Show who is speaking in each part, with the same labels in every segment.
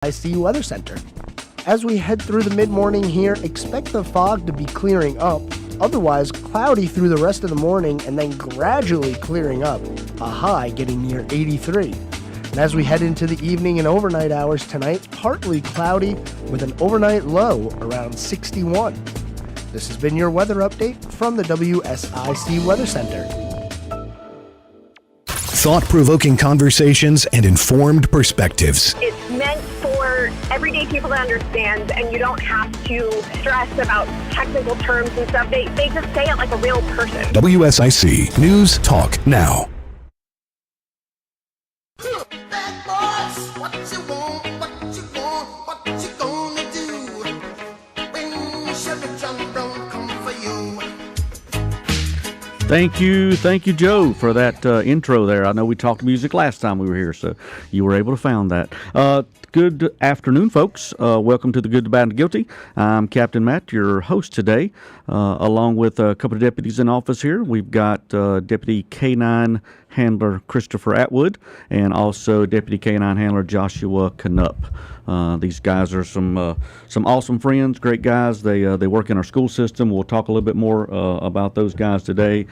Speaker 1: WSIC Weather Center. As we head through the mid-morning here, expect the fog to be clearing up, otherwise cloudy through the rest of the morning and then gradually clearing up, a high getting near 83. And as we head into the evening and overnight hours tonight, partly cloudy with an overnight low around 61. This has been your weather update from the WSIC Weather Center.
Speaker 2: Thought-provoking conversations and informed perspectives.
Speaker 3: It's meant for everyday people to understand, and you don't have to stress about technical terms and stuff. They just say it like a real person.
Speaker 2: WSIC News Talk Now.
Speaker 4: Thank you, Joe, for that intro there. I know we talked music last time we were here, so you were able to find that. Good afternoon, folks. Welcome to the Good, the Bad, and the Guilty. I'm Captain Matt, your host today, along with a couple of deputies in office here. We've got Deputy K-9 Handler Christopher Atwood and also Deputy K-9 Handler Joshua Canup. These guys are some awesome friends, great guys. They work in our school system. We'll talk a little bit more about those guys today,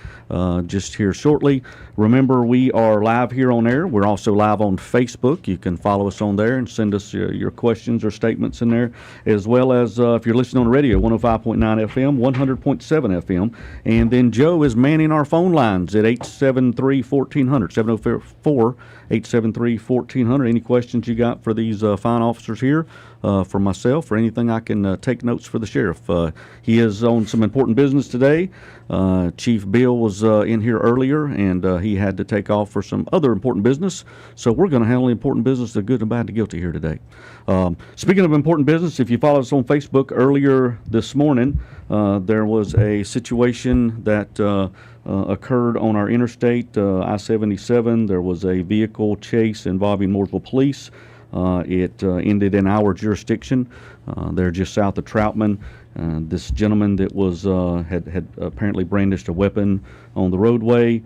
Speaker 4: just here shortly. Remember, we are live here on air. We're also live on Facebook. You can follow us on there and send us your questions or statements in there, as well as if you're listening on the radio, 105.9 FM, 100.7 FM. And then Joe is manning our phone lines at 873-1400, 704-873-1400. Any questions you got for these fine officers here, for myself, or anything I can take notes for the sheriff. He is on some important business today. Chief Bill was in here earlier, and he had to take off for some other important business. So we're going to handle the important business, the good, the bad, the guilty here today. Speaking of important business, if you follow us on Facebook earlier this morning, there was a situation that occurred on our interstate, I-77. There was a vehicle chase involving Mooresville police. It ended in our jurisdiction. They're just south of Troutman. This gentleman that was had apparently brandished a weapon on the roadway,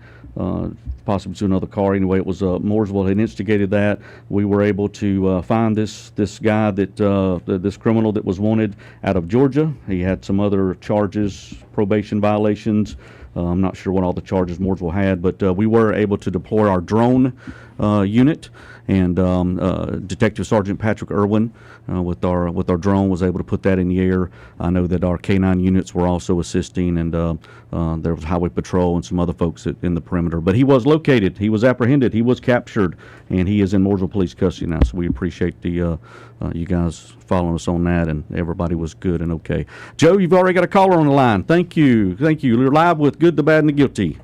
Speaker 4: possibly to another car. Anyway, it was Mooresville had instigated that. We were able to find this guy this criminal that was wanted out of Georgia. He had some other charges, probation violations. I'm not sure what all the charges Mooresville had, but we were able to deploy our drone unit, and Detective Sergeant Patrick Irwin with our drone was able to put that in the air. I know that our K-9 units were also assisting, and there was Highway Patrol and some other folks in the perimeter. But he was located, he was apprehended, he was captured, and he is in Mooresville Police custody now. So we appreciate the you guys following us on that, and everybody was good and okay. Joe, you've already got a caller on the line. Thank you. You're live with Good, the Bad, and the Guilty.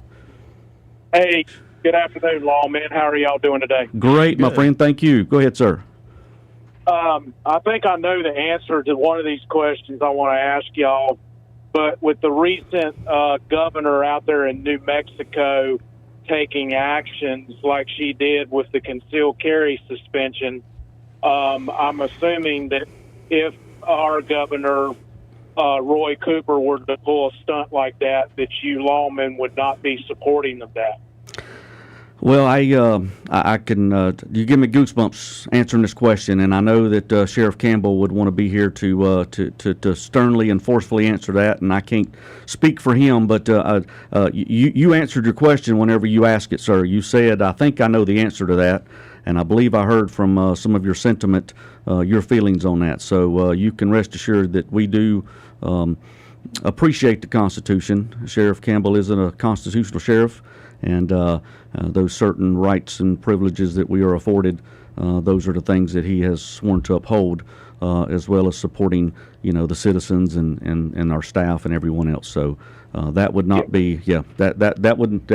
Speaker 5: Hey, good afternoon, lawmen. How are y'all doing today?
Speaker 4: Great, my friend. Thank you. Go ahead, sir.
Speaker 5: I think I know the answer to one of these questions I want to ask y'all, but with the recent governor out there in New Mexico taking actions like she did with the concealed carry suspension, I'm assuming that if our governor, Roy Cooper, were to pull a stunt like that you lawmen would not be supporting of that.
Speaker 4: Well, I can, you give me goosebumps answering this question, and I know that Sheriff Campbell would want to be here to sternly and forcefully answer that, and I can't speak for him, but you answered your question whenever you asked it, sir. You said, I think I know the answer to that, and I believe I heard from some of your sentiment, your feelings on that. So you can rest assured that we do appreciate the Constitution. Sheriff Campbell is a constitutional sheriff, and those certain rights and privileges that we are afforded, those are the things that he has sworn to uphold, as well as supporting, the citizens and our staff and everyone else. So that would not be, that wouldn't.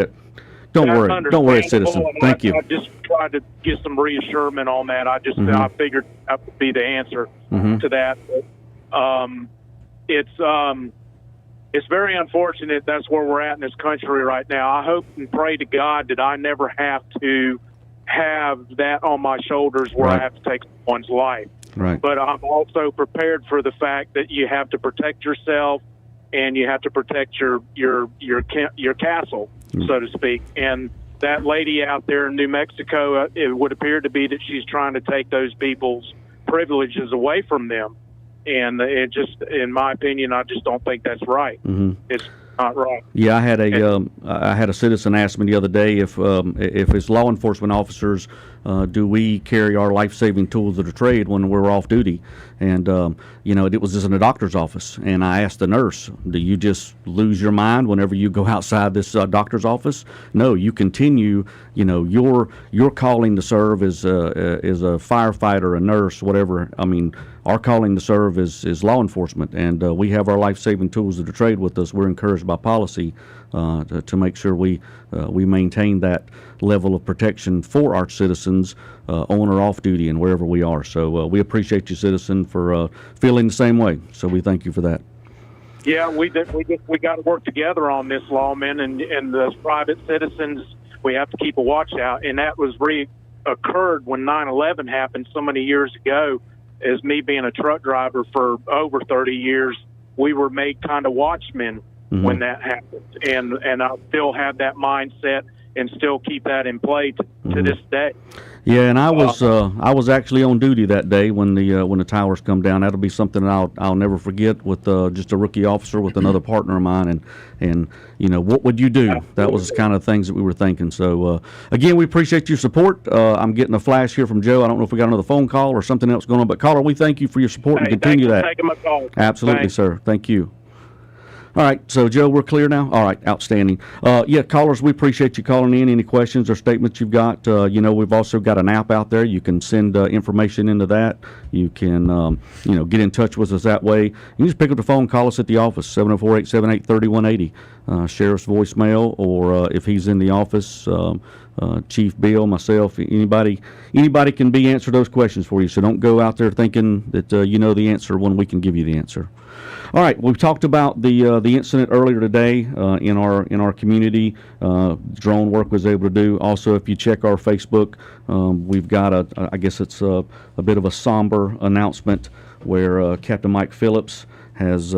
Speaker 4: Don't worry, citizen. Thank you.
Speaker 5: I just tried to get some reassurance on that. I figured that would be the answer to that. It's very unfortunate that's where we're at in this country right now. I hope and pray to God that I never have to have that on my shoulders where I have to take someone's life.
Speaker 4: Right.
Speaker 5: But I'm also prepared for the fact that you have to protect yourself and you have to protect your castle, so to speak. And that lady out there in New Mexico, it would appear to be that she's trying to take those people's privileges away from them. And it just, in my opinion, I just don't think that's right. It's not right.
Speaker 4: Yeah, I had a citizen ask me the other day if as law enforcement officers, do we carry our life-saving tools of the trade when we're off duty? And it was just in a doctor's office, and I asked the nurse, "Do you just lose your mind whenever you go outside this doctor's office?" No, you continue. Your calling to serve as a firefighter, a nurse, whatever. I mean, our calling to serve is law enforcement, and we have our life-saving tools of the trade with us. We're encouraged by policy to make sure we maintain that level of protection for our citizens on or off duty and wherever we are. So we appreciate you, citizen, for feeling the same way. So we thank you for that.
Speaker 5: Yeah, we got to work together on this, lawmen, and the private citizens. We have to keep a watch out, and that was occurred when 9/11 happened so many years ago. As me being a truck driver for over 30 years, we were made kind of watchmen when that happened, and I still have that mindset and still keep that in play to this day.
Speaker 4: Yeah, and I was actually on duty that day when the towers come down. That'll be something that I'll never forget. With just a rookie officer with another partner of mine, and what would you do? That was the kind of things that we were thinking. So again, we appreciate your support. I'm getting a flash here from Joe. I don't know if we got another phone call or something else going on, but caller, we thank you for your support and continue that.
Speaker 5: Thank you for taking my call.
Speaker 4: Absolutely,
Speaker 5: Thanks.
Speaker 4: sir. Thank you. All right, so Joe, we're clear now? All right, outstanding. Yeah, callers, we appreciate you calling in. Any questions or statements you've got, we've also got an app out there. You can send information into that. You can, get in touch with us that way. You can just pick up the phone, call us at the office, 704-878-3180. Sheriff's voicemail, or if he's in the office, Chief Bill, myself, anybody can answer those questions for you. So don't go out there thinking that you know the answer when we can give you the answer. All right, we've talked about the incident earlier today in our community. Drone work was able to do. Also, if you check our Facebook, we've got I guess it's a bit of a somber announcement where Captain Mike Phillips has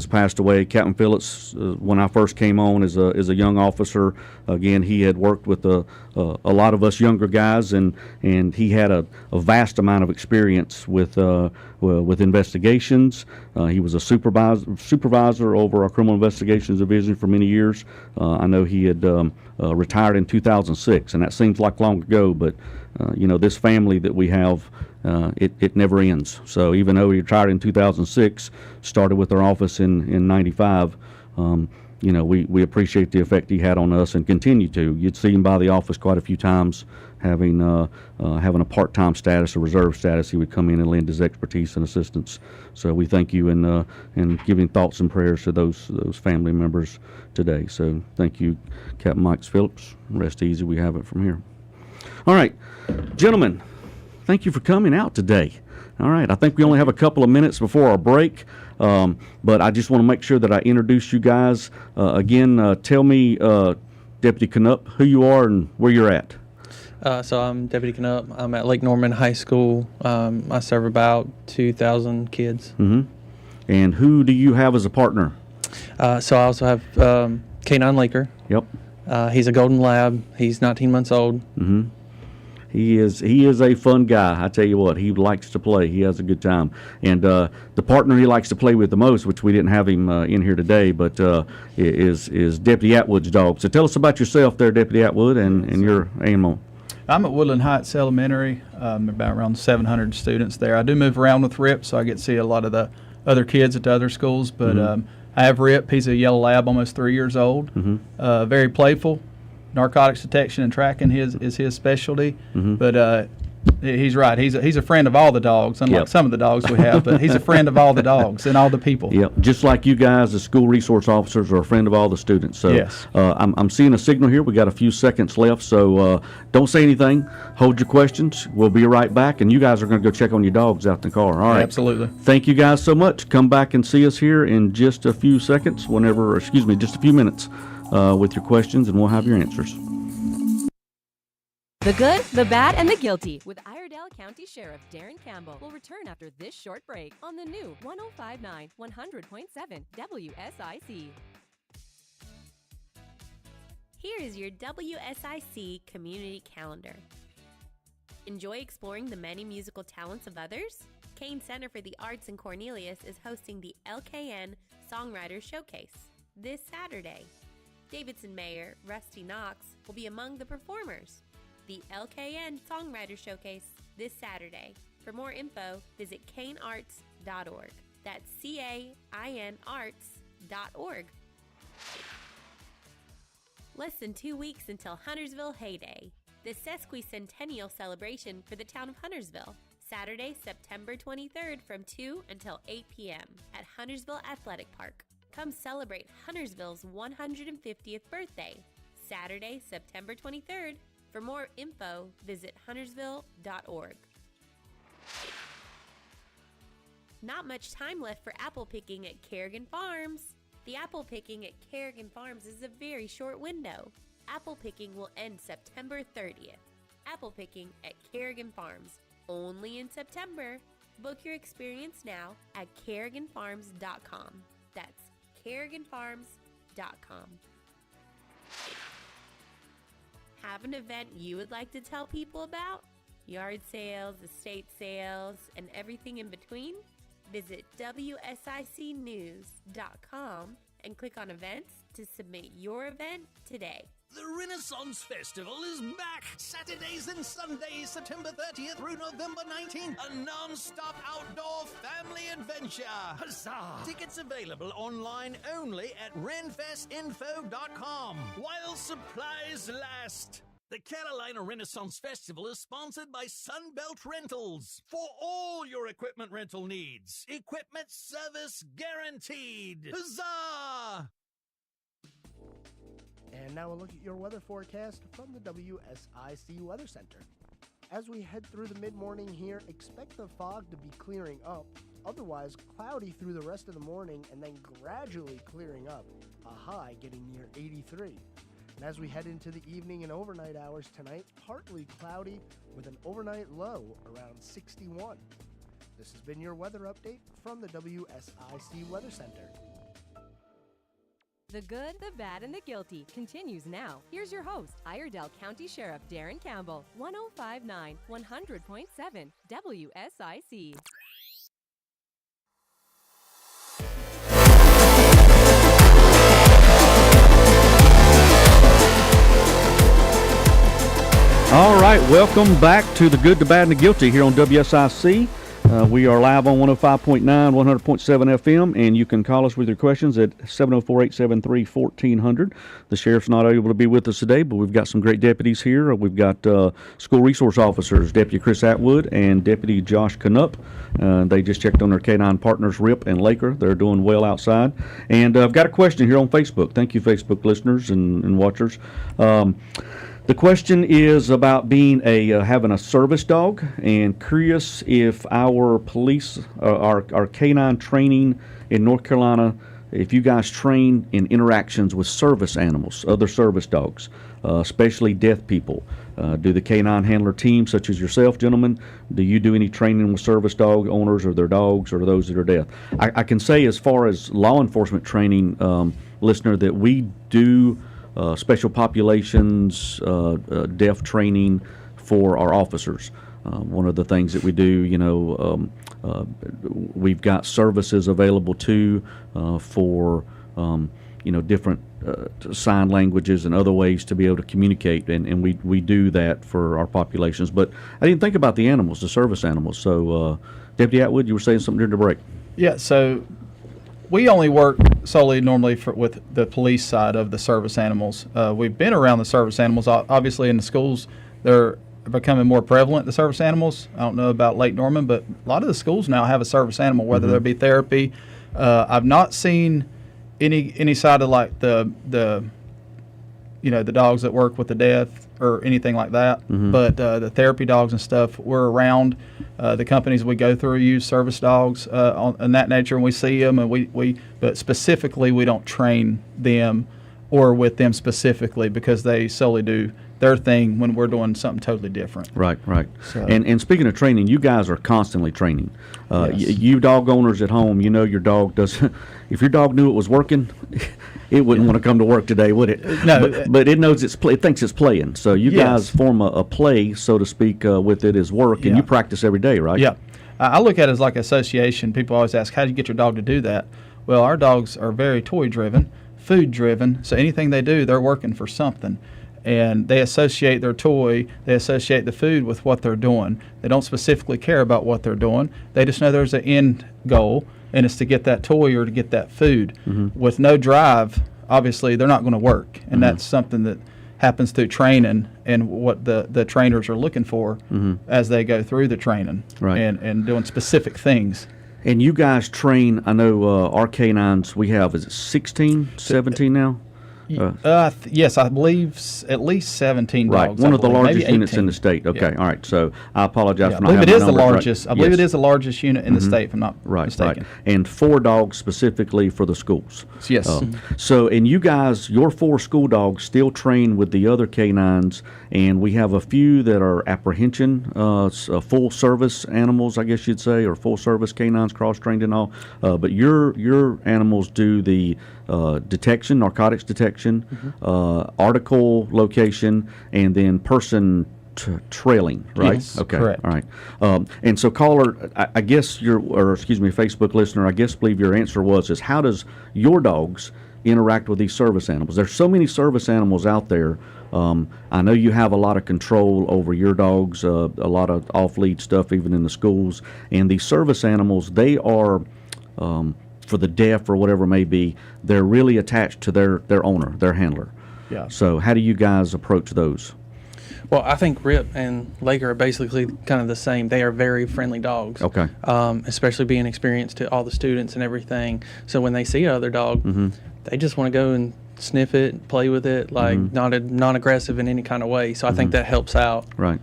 Speaker 4: passed away. Captain Phillips, when I first came on as a young officer, again, he had worked with a lot of us younger guys, and he had a vast amount of experience with investigations. He was a supervisor over our criminal investigations division for many years. I know he had retired in 2006, and that seems like long ago, but this family that we have, it never ends. So even though he retired in 2006, started with our office in 95, we appreciate the effect he had on us and continue to. You'd see him by the office quite a few times, having a part-time status, a reserve status. He would come in and lend his expertise and assistance. So we thank you and giving thoughts and prayers to those family members today. So thank you, Captain Mike Phillips. Rest easy. We have it from here. All right, gentlemen, thank you for coming out today. All right, I think we only have a couple of minutes before our break, but I just want to make sure that I introduce you guys. Again, tell me, Deputy Knupp, who you are and where you're at.
Speaker 6: So I'm Deputy Knupp. I'm at Lake Norman High School. I serve about 2,000 kids.
Speaker 4: Mm-hmm. And who do you have as a partner?
Speaker 6: So I also have K9 Laker.
Speaker 4: Yep.
Speaker 6: He's a golden lab. He's 19 months old.
Speaker 4: Mm-hmm. He is a fun guy. I tell you what, he likes to play. He has a good time. And the partner he likes to play with the most, which we didn't have him in here today, but is Deputy Atwood's dog. So tell us about yourself there, Deputy Atwood, and your animal.
Speaker 7: I'm at Woodland Heights Elementary, about around 700 students there. I do move around with Rip, so I get to see a lot of the other kids at the other schools. But I have Rip. He's a yellow lab, almost 3 years old. Mm-hmm. Very playful. Narcotics detection and tracking is his specialty. Mm-hmm. But he's right. He's a friend of all the dogs, unlike some of the dogs we have. But he's a friend of all the dogs and all the people.
Speaker 4: Yep. Just like you guys, as school resource officers, are a friend of all the students. So
Speaker 7: yes.
Speaker 4: I'm seeing a signal here. We got a few seconds left, so don't say anything. Hold your questions. We'll be right back, and you guys are going to go check on your dogs out in the car. All right.
Speaker 7: Absolutely.
Speaker 4: Thank you guys so much. Come back and see us here in just a few seconds, just a few minutes with your questions, and we'll have your answers.
Speaker 8: The good, the bad, and the guilty with Iredell County Sheriff Darren Campbell will return after this short break on the new 105.9 100.7 WSIC.
Speaker 9: Here is your WSIC community calendar. Enjoy exploring the many musical talents of others? Kane Center for the Arts in Cornelius is hosting the LKN Songwriters Showcase this Saturday. Davidson Mayor Rusty Knox will be among the performers. The LKN Songwriters Showcase this Saturday. For more info, visit canearts.org. That's CAINarts.org. Less than 2 weeks until Huntersville Hay Day, the sesquicentennial celebration for the town of Huntersville. Saturday, September 23rd from 2 until 8 p.m. at Huntersville Athletic Park. Come celebrate Huntersville's 150th birthday. Saturday, September 23rd. For more info, visit huntersville.org. Not much time left for apple picking at Kerrigan Farms. The apple picking at Kerrigan Farms is a very short window. Apple picking will end September 30th. Apple picking at Kerrigan Farms, only in September. Book your experience now at kerriganfarms.com. That's kerriganfarms.com. Have an event you would like to tell people about? Yard sales, estate sales, and everything in between? Visit WSICnews.com and click on events to submit your event today.
Speaker 10: The Renaissance Festival is back! Saturdays and Sundays, September 30th through November 19th. A non-stop outdoor family adventure. Huzzah! Tickets available online only at renfestinfo.com while supplies last. The Carolina Renaissance Festival is sponsored by Sunbelt Rentals. For all your equipment rental needs, equipment service guaranteed. Huzzah!
Speaker 1: And now a look at your weather forecast from the WSIC Weather Center. As we head through the mid-morning here, expect the fog to be clearing up, otherwise cloudy through the rest of the morning and then gradually clearing up, a high getting near 83. And as we head into the evening and overnight hours tonight, partly cloudy with an overnight low around 61. This has been your weather update from the WSIC Weather Center.
Speaker 8: The Good, the Bad, and the Guilty continues now. Here's your host, Iredell County Sheriff Darren Campbell, 105.9, 100.7, WSIC.
Speaker 4: All right, welcome back to The Good, the Bad, and the Guilty here on WSIC. We are live on 105.9, 100.7 FM, and you can call us with your questions at 704-873-1400. The sheriff's not able to be with us today, but we've got some great deputies here. We've got school resource officers, Deputy Chris Atwood and Deputy Josh Canup. They just checked on their K9 partners, Rip and Laker. They're doing well outside. And I've got a question here on Facebook. Thank you, Facebook listeners and watchers. The question is about being having a service dog, and curious if our police, our K9 training in North Carolina, if you guys train in interactions with service animals, other service dogs, especially deaf people. Do the K9 handler team, such as yourself, gentlemen, do you do any training with service dog owners or their dogs or those that are deaf? I can say as far as law enforcement training, listener, that we do special populations, deaf training for our officers. One of the things that we do, we've got services available too for, different sign languages and other ways to be able to communicate, and we do that for our populations. But I didn't think about the animals, the service animals. So, Deputy Atwood, you were saying something during the break.
Speaker 7: Yeah, so we only work solely normally with the police side of the service animals. We've been around the service animals. Obviously, in the schools, they're becoming more prevalent, the service animals. I don't know about Lake Norman, but a lot of the schools now have a service animal, whether there be therapy. I've not seen any side of like the dogs that work with the deaf or anything like that. But the therapy dogs and stuff, we're around. The companies we go through use service dogs on that nature, and we see them, and but specifically we don't train them or with them specifically because they solely do their thing when we're doing something totally different.
Speaker 4: Right.
Speaker 7: So,
Speaker 4: and speaking of training, you guys are constantly training.
Speaker 7: Yes.
Speaker 4: You dog owners at home, your dog does. If your dog knew it was working, it wouldn't want to come to work today, would it?
Speaker 7: No.
Speaker 4: But it knows it thinks it's playing. So you
Speaker 7: Yes.
Speaker 4: guys form a play, so to speak, with it as work, and
Speaker 7: Yeah.
Speaker 4: you practice every day, right?
Speaker 7: Yeah. I look at it as like association. People always ask, how do you get your dog to do that? Well, our dogs are very toy-driven, food-driven, so anything they do, they're working for something. And they associate their toy, they associate the food with what they're doing. They don't specifically care about what they're doing. They just know there's an end goal, and it's to get that toy or to get that food. With no drive, obviously, they're not going to work. And that's something that happens through training and what the trainers are looking for as they go through the training and doing specific things.
Speaker 4: And you guys train, I know our canines, we have, is it 16, 17 now?
Speaker 7: Yes, I believe at least 17
Speaker 4: Right,
Speaker 7: dogs.
Speaker 4: one
Speaker 7: I
Speaker 4: of the
Speaker 7: believe.
Speaker 4: largest
Speaker 7: Maybe
Speaker 4: units in
Speaker 7: 18.
Speaker 4: the state. Okay,
Speaker 7: Yeah.
Speaker 4: all right. So I apologize
Speaker 7: Yeah,
Speaker 4: for
Speaker 7: I
Speaker 4: not
Speaker 7: believe
Speaker 4: having
Speaker 7: it is
Speaker 4: my
Speaker 7: the
Speaker 4: numbers right.
Speaker 7: largest. I believe
Speaker 4: Yes.
Speaker 7: it is the largest unit in the state, if I'm not mistaken.
Speaker 4: Right. And 4 dogs specifically for the schools.
Speaker 7: Yes.
Speaker 4: So, and you guys, your 4 school dogs still train with the other canines, and we have a few that are apprehension, full service animals, I guess you'd say, or full service canines, cross trained and all. But your animals do the detection, narcotics detection, article location, and then person trailing, right?
Speaker 7: Yes,
Speaker 4: okay,
Speaker 7: correct.
Speaker 4: all right. And so, caller, I guess Facebook listener, I guess believe your answer is how does your dogs interact with these service animals? There's so many service animals out there. I know you have a lot of control over your dogs, a lot of off-lead stuff, even in the schools. And these service animals, they are, for the deaf or whatever it may be, they're really attached to their owner, their handler.
Speaker 7: Yeah.
Speaker 4: So how do you guys approach those?
Speaker 6: Well, I think Rip and Laker are basically kind of the same. They are very friendly dogs.
Speaker 4: Okay.
Speaker 6: Especially being experienced to all the students and everything. So when they see other dog, they just want to go and sniff it, play with it, like not aggressive in any kind of way. So I think that helps out.
Speaker 4: Right.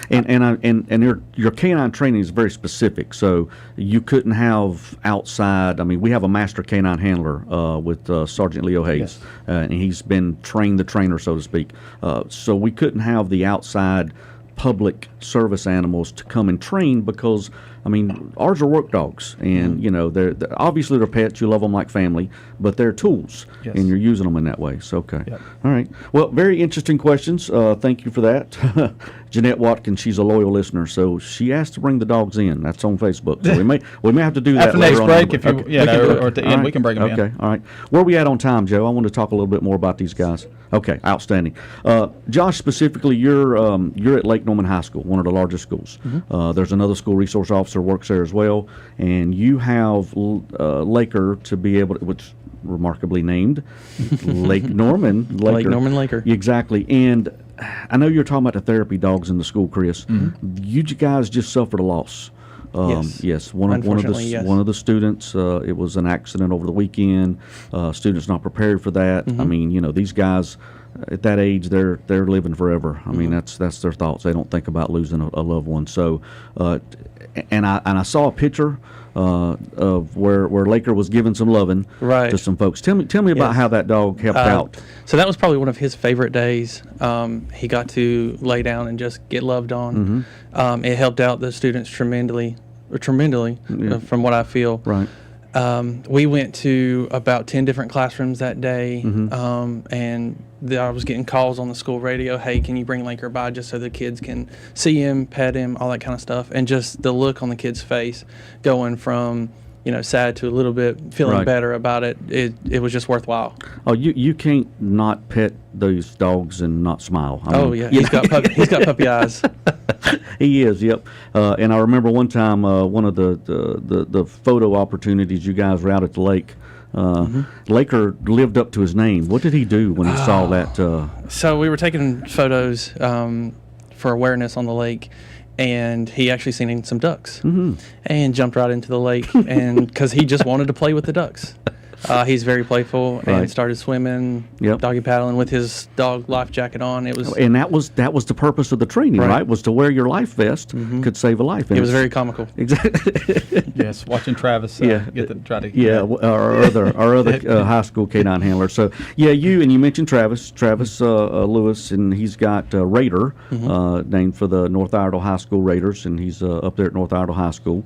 Speaker 4: And your canine training is very specific, so you couldn't have outside. I mean, we have a master canine handler with Sergeant Leo Hayes,
Speaker 7: Yes.
Speaker 4: And he's been trained the trainer, so to speak. So we couldn't have the outside public service animals to come and train because, I mean, ours are work dogs, and you know they're obviously they're pets. You love them like family, but they're tools,
Speaker 7: Yes.
Speaker 4: and you're using them in that way. So okay,
Speaker 7: Yep.
Speaker 4: all right. Well, very interesting questions. Thank you for that, Jeanette Watkins. She's a loyal listener, so she asked to bring the dogs in. That's on Facebook. So we may have to do that
Speaker 7: After
Speaker 4: later
Speaker 7: next
Speaker 4: on
Speaker 7: break,
Speaker 4: in the
Speaker 7: if you
Speaker 4: break.
Speaker 7: yeah,
Speaker 4: We can do
Speaker 7: no,
Speaker 4: it.
Speaker 7: or at the
Speaker 4: All
Speaker 7: end,
Speaker 4: right.
Speaker 7: we can bring them in.
Speaker 4: Okay, all right. Where are we at on time, Joe? I want to talk a little bit more about these guys. Okay, outstanding. Josh, specifically, you're at Lake Norman High School, one of the largest schools. There's another school resource officer works there as well, and you have Laker to be able to, which remarkably named Lake Norman Laker.
Speaker 6: Lake Norman Laker.
Speaker 4: Exactly, and I know you're talking about the therapy dogs in the school, Chris. You guys just suffered a loss.
Speaker 6: Yes.
Speaker 4: One of
Speaker 6: Unfortunately, yes.
Speaker 4: the students. It was an accident over the weekend. Students not prepared for that. I mean, you know, these guys at that age, they're living forever. I mean, that's their thoughts. They don't think about losing a loved one. So, and I saw a picture of where Laker was giving some loving to some folks. Tell me about
Speaker 6: Yes.
Speaker 4: how that dog helped out.
Speaker 6: So that was probably one of his favorite days. He got to lay down and just get loved on. It helped out the students tremendously, from what I feel.
Speaker 4: Right.
Speaker 6: We went to about 10 different classrooms that day, and I was getting calls on the school radio, hey, can you bring Laker by just so the kids can see him, pet him, all that kind of stuff. And just the look on the kid's face going from, sad to a little bit feeling better about it, it was just worthwhile.
Speaker 4: Oh, you can't not pet those dogs and not smile. I mean,
Speaker 6: Yeah, he's got puppy eyes.
Speaker 4: He is, yep. And I remember one time, one of the photo opportunities, you guys were out at the lake. Laker lived up to his name. What did he do when he saw that?
Speaker 6: So we were taking photos for awareness on the lake, and he actually seen some ducks and jumped right into the lake, and because he just wanted to play with the ducks. He's very playful and started swimming, doggy paddling with his dog life jacket on. It was,
Speaker 4: and that was the purpose of the training, right? Was to wear your life vest could save a life. And
Speaker 6: it was very comical.
Speaker 4: Exactly.
Speaker 7: Yes, watching Travis get to try to
Speaker 4: our other high school canine handler. So you mentioned Travis Lewis, and he's got Raider, named for the North Iredell High School Raiders, and he's up there at North Iredell High School.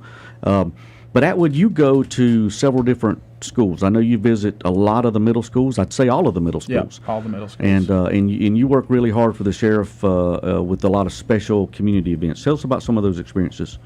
Speaker 4: But Atwood, you go to several different schools. I know you visit a lot of the middle schools. I'd say all of the middle schools.
Speaker 7: Yeah, all the middle schools.
Speaker 4: And you work really hard for the sheriff with a lot of special community events. Tell us about some of those experiences.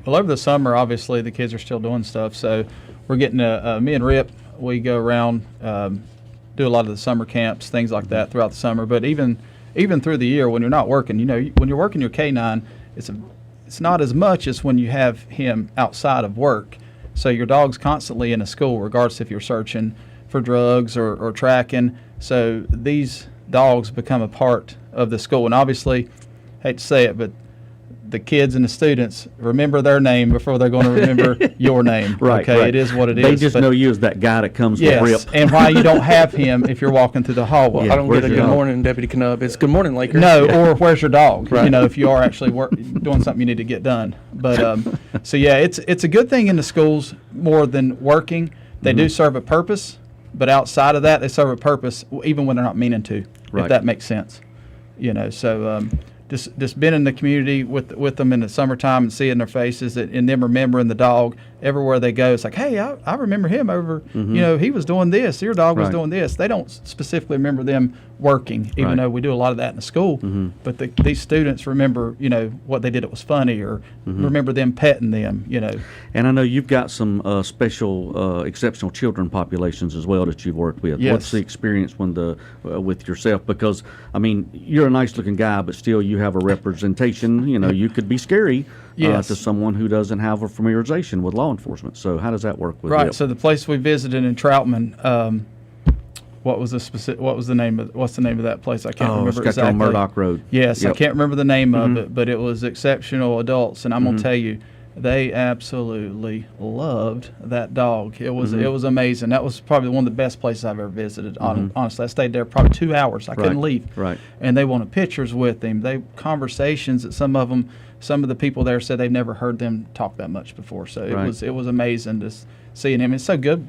Speaker 7: Well, over the summer, obviously, the kids are still doing stuff. So we're getting me and Rip, we go around, do a lot of the summer camps, things like that throughout the summer. But even through the year, when you're not working, when you're working your K9, it's not as much as when you have him outside of work. So your dog's constantly in a school, regardless if you're searching for drugs or tracking. So these dogs become a part of the school. And obviously, hate to say it, but the kids and the students remember their name before they're going to remember your name.
Speaker 4: Right.
Speaker 7: Okay,
Speaker 4: right.
Speaker 7: It is what it is.
Speaker 4: They just know you as that guy that comes
Speaker 7: yes,
Speaker 4: with Rip.
Speaker 7: and why you don't have him if you're walking through the hallway.
Speaker 4: Yeah,
Speaker 6: I don't
Speaker 4: where's
Speaker 6: get a
Speaker 4: your
Speaker 6: good
Speaker 4: dog?
Speaker 6: morning, Deputy Knubb. It's good morning, Laker.
Speaker 7: No, or where's your dog?
Speaker 6: Right.
Speaker 7: If you are actually doing something you need to get done. But so yeah, it's a good thing in the schools more than working. They do serve a purpose, but outside of that, they serve a purpose even when they're not meaning to.
Speaker 4: Right.
Speaker 7: If that makes sense. So just being in the community with them in the summertime and seeing their faces and them remembering the dog everywhere they go. It's like, hey, I remember him over. He was doing this. Your dog was
Speaker 4: Right.
Speaker 7: doing this. They don't specifically remember them working, even
Speaker 4: Right.
Speaker 7: though we do a lot of that in the school. But these students remember, what they did. It was funny, or remember them petting them.
Speaker 4: And I know you've got some special, exceptional children populations as well that you've worked with.
Speaker 7: Yes.
Speaker 4: What's the experience with yourself? Because, I mean, you're a nice-looking guy, but still you have a representation. You could be scary
Speaker 7: Yes.
Speaker 4: to someone who doesn't have a familiarization with law enforcement. So how does that work with
Speaker 7: Right.
Speaker 4: Rip?
Speaker 7: So the place we visited in Troutman, what's the name of that place? I can't remember
Speaker 4: it's got
Speaker 7: exactly.
Speaker 4: on Murdoch Road.
Speaker 7: Yes,
Speaker 4: Yep.
Speaker 7: I can't remember the name of it, but it was exceptional adults, and I'm gonna tell you, they absolutely loved that dog. It was amazing. That was probably one of the best places I've ever visited. Honestly, I stayed there probably 2 hours. I couldn't leave.
Speaker 4: Right.
Speaker 7: And they wanted pictures with him. They conversations that some of the people there said they've never heard them talk that much before. So it was amazing to seeing him. It's so good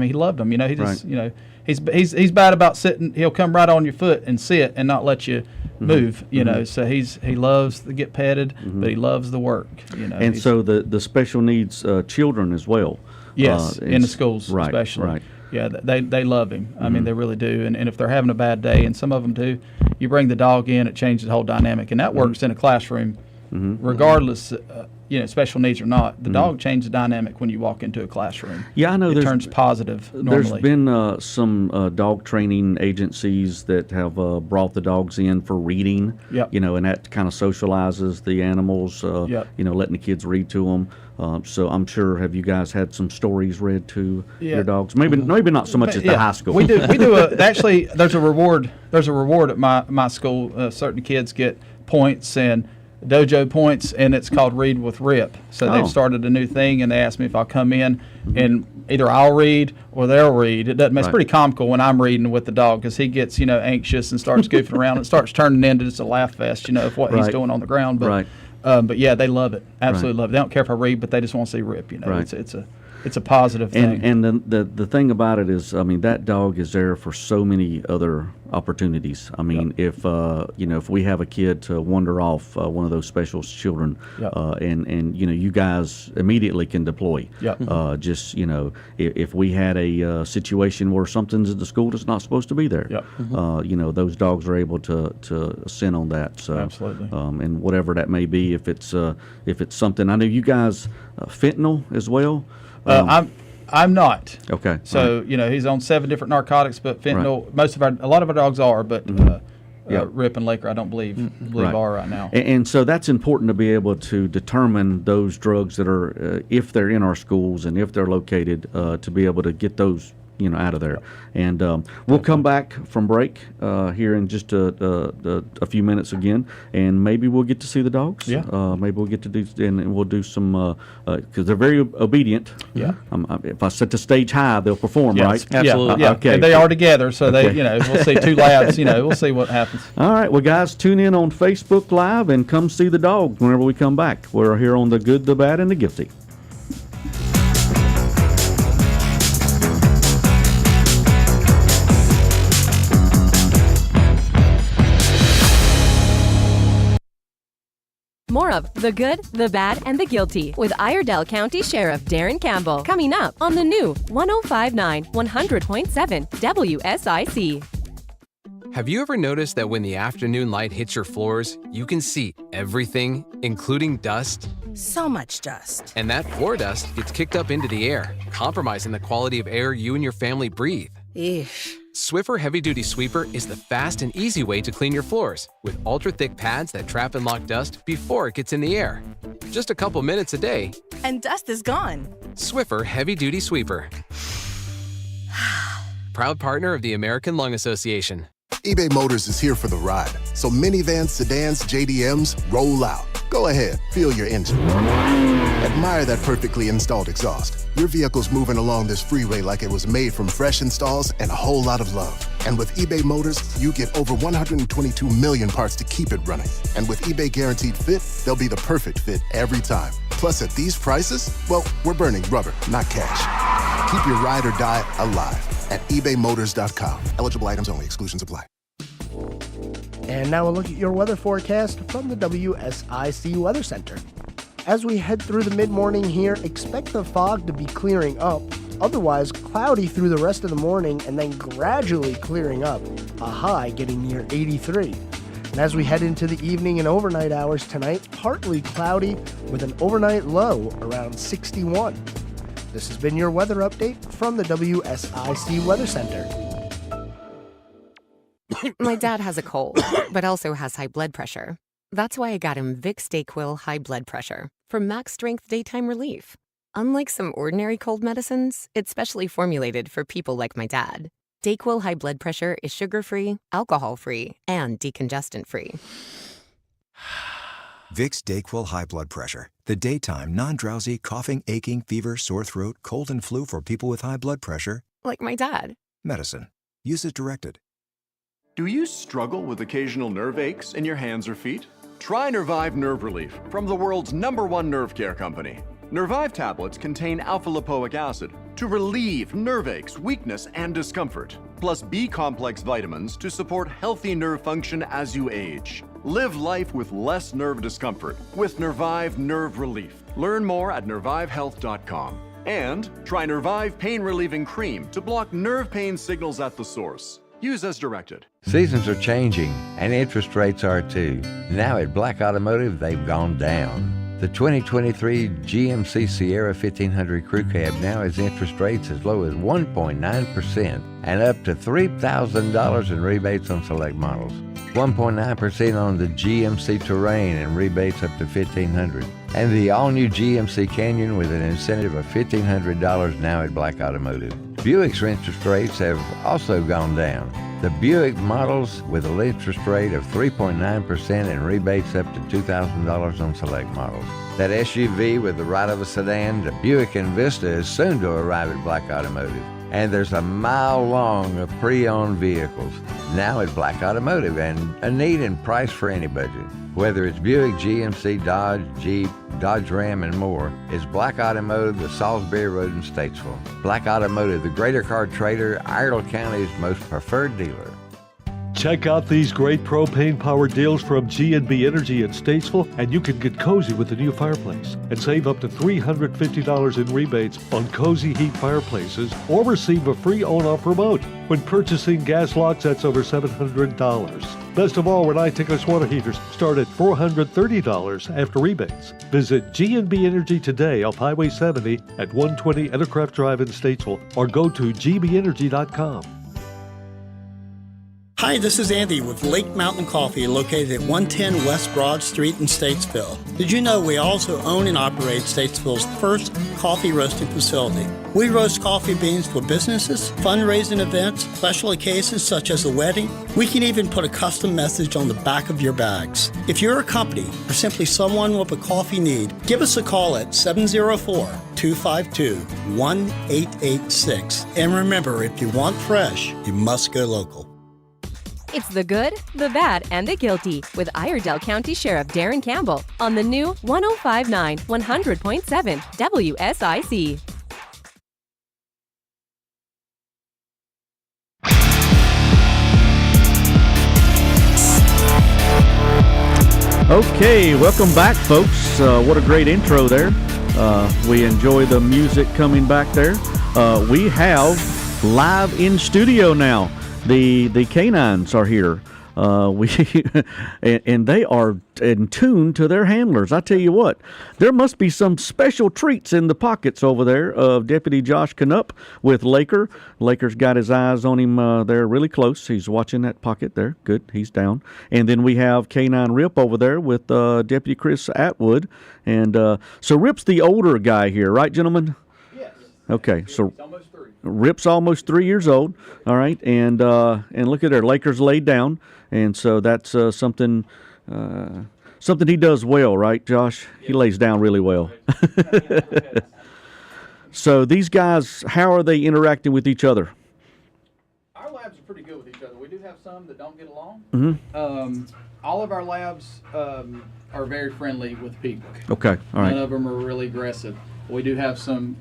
Speaker 7: he loved them. He just he's bad about sitting. He'll come right on your foot and sit and not let you move. So he loves to get petted, but he loves the work.
Speaker 4: And so the special needs children as well.
Speaker 7: Yes, in the schools
Speaker 4: right,
Speaker 7: especially.
Speaker 4: Right.
Speaker 7: Yeah, they love him. I mean, they really do. And if they're having a bad day, and some of them do, you bring the dog in, it changes the whole dynamic. And that works in a classroom, regardless, special needs or not. The dog changes the dynamic when you walk into a classroom.
Speaker 4: Yeah, I know.
Speaker 7: It turns positive normally.
Speaker 4: There's been some dog training agencies that have brought the dogs in for reading.
Speaker 7: Yep.
Speaker 4: And that kind of socializes the animals.
Speaker 7: Yep.
Speaker 4: Letting the kids read to them. So I'm sure, have you guys had some stories read to your dogs? Maybe not so much at the high school.
Speaker 7: We do. Actually, there's a reward. There's a reward at my school. Certain kids get points and dojo points, and it's called Read with Rip. So they've started a new thing, and they asked me if I'll come in and either I'll read or they'll read. It doesn't. It's pretty comical when I'm reading with the dog, because he gets anxious and starts goofing around. It starts turning into just a laugh fest, of what he's doing on the ground. But but yeah, they love it. Absolutely love it. They don't care if I read, but they just want to see Rip. It's a positive thing.
Speaker 4: And the thing about it is, I mean, that dog is there for so many other opportunities. I mean, if we have a kid to wander off one of those special children, and you guys immediately can deploy. If we had a situation where something's at the school that's not supposed to be there, those dogs are able to send on that. So
Speaker 7: absolutely.
Speaker 4: And whatever that may be, if it's something, I know you guys fentanyl as well.
Speaker 7: I'm not.
Speaker 4: Okay.
Speaker 7: So he's on 7 different narcotics, but fentanyl. A lot of our dogs are, but Rip and Laker, I don't believe are right now.
Speaker 4: And so that's important to be able to determine those drugs that are, if they're in our schools and if they're located, to be able to get those out of there. And we'll come back from break here in just a few minutes again, and maybe we'll get to see the dogs. Maybe we'll get to do, and we'll do some, because they're very obedient. If I set the stage high, they'll perform, right?
Speaker 6: Absolutely.
Speaker 7: Okay. And they are together, so they, we'll see 2 labs. We'll see what happens.
Speaker 4: All right. Well, guys, tune in on Facebook Live and come see the dogs whenever we come back. We're here on The Good, the Bad, and the Guilty.
Speaker 8: More of The Good, the Bad, and the Guilty with Iredell County Sheriff Darren Campbell coming up on the new 105.9 100.7 WSIC.
Speaker 11: Have you ever noticed that when the afternoon light hits your floors, you can see everything, including dust?
Speaker 12: So much dust.
Speaker 11: And that floor dust gets kicked up into the air, compromising the quality of air you and your family breathe.
Speaker 12: Eesh.
Speaker 11: Swiffer Heavy Duty Sweeper is the fast and easy way to clean your floors with ultra-thick pads that trap and lock dust before it gets in the air. Just a couple minutes a day.
Speaker 12: And dust is gone.
Speaker 11: Swiffer Heavy Duty Sweeper. Proud partner of the American Lung Association.
Speaker 13: eBay Motors is here for the ride. So minivans, sedans, JDMs, roll out. Go ahead, feel your engine. Admire that perfectly installed exhaust. Your vehicle's moving along this freeway like it was made from fresh installs and a whole lot of love. And with eBay Motors, you get over 122 million parts to keep it running. And with eBay Guaranteed Fit, they'll be the perfect fit every time. Plus, at these prices, well, we're burning rubber, not cash. Keep your ride or die alive at ebaymotors.com. Eligible items only. Exclusions apply.
Speaker 1: And now a look at your weather forecast from the WSIC Weather Center. As we head through the mid-morning here, expect the fog to be clearing up, otherwise cloudy through the rest of the morning and then gradually clearing up, a high getting near 83. And as we head into the evening and overnight hours tonight, partly cloudy with an overnight low around 61. This has been your weather update from the WSIC Weather Center.
Speaker 14: My dad has a cold, but also has high blood pressure. That's why I got him Vicks DayQuil High Blood Pressure for max strength daytime relief. Unlike some ordinary cold medicines, it's specially formulated for people like my dad. DayQuil High Blood Pressure is sugar-free, alcohol-free, and decongestant-free.
Speaker 15: Vicks DayQuil High Blood Pressure. The daytime, non-drowsy, coughing, aching, fever, sore throat, cold, and flu for people with high blood pressure.
Speaker 14: Like my dad.
Speaker 15: Medicine. Use as directed.
Speaker 16: Do you struggle with occasional nerve aches in your hands or feet? Try Nervive Nerve Relief from the world's #1 nerve care company. Nervive tablets contain alpha-lipoic acid to relieve nerve aches, weakness, and discomfort, plus B-complex vitamins to support healthy nerve function as you age. Live life with less nerve discomfort with Nervive Nerve Relief. Learn more at nervivehealth.com. And try Nervive Pain Relieving Cream to block nerve pain signals at the source. Use as directed.
Speaker 17: Seasons are changing, and interest rates are too. Now at Black Automotive, they've gone down. The 2023 GMC Sierra 1500 Crew Cab now has interest rates as low as 1.9% and up to $3,000 in rebates on select models. 1.9% on the GMC Terrain and rebates up to $1,500. And the all-new GMC Canyon with an incentive of $1,500 now at Black Automotive. Buick's interest rates have also gone down. The Buick models with an interest rate of 3.9% and rebates up to $2,000 on select models. That SUV with the ride of a sedan, the Buick Envista, is soon to arrive at Black Automotive. And there's a mile long of pre-owned vehicles now at Black Automotive, and a need and price for any budget. Whether it's Buick, GMC, Dodge, Jeep, Dodge Ram, and more, it's Black Automotive, the Salisbury Road in Statesville. Black Automotive, the Greater Car Trader, Iredell County's most preferred dealer.
Speaker 18: Check out these great propane-powered deals from G&B Energy in Statesville, and you can get cozy with the new fireplace and save up to $350 in rebates on Cozy Heat fireplaces or receive a free on-off remote. When purchasing gas lock sets over $700. Best of all, Renai Tickless water heaters start at $430 after rebates. Visit G&B Energy today off Highway 70 at 120 Ettercraft Drive in Statesville or go to gbeenergy.com.
Speaker 19: Hi, this is Andy with Lake Mountain Coffee located at 110 West Broad Street in Statesville. Did you know we also own and operate Statesville's first coffee roasting facility? We roast coffee beans for businesses, fundraising events, special occasions such as a wedding. We can even put a custom message on the back of your bags. If you're a company or simply someone with a coffee need, give us a call at 704-252-1886. And remember, if you want fresh, you must go local.
Speaker 8: It's The Good, the Bad, and the Guilty with Iredell County Sheriff Darren Campbell on the new 105.9 100.7 WSIC.
Speaker 4: Okay, welcome back, folks. What a great intro there. We enjoy the music coming back there. We have live in studio now. The canines are here. And they are in tune to their handlers. I tell you what, there must be some special treats in the pockets over there of Deputy Josh Canup with Laker. Laker's got his eyes on him there really close. He's watching that pocket there. Good, he's down. And then we have Canine Rip over there with Deputy Chris Atwood. And so Rip's the older guy here, right, gentlemen? Yes. Okay, so Rip's almost 3 years old. All right, and look at there, Laker's laid down. And so that's something he does well, right, Josh? He lays down really well. So these guys, how are they interacting with each other?
Speaker 7: Our labs are pretty good with each other. We do have some that don't get along.
Speaker 4: Mm-hmm.
Speaker 7: All of our labs are very friendly with people.
Speaker 4: Okay, all right.
Speaker 7: None of them are really aggressive. We do have some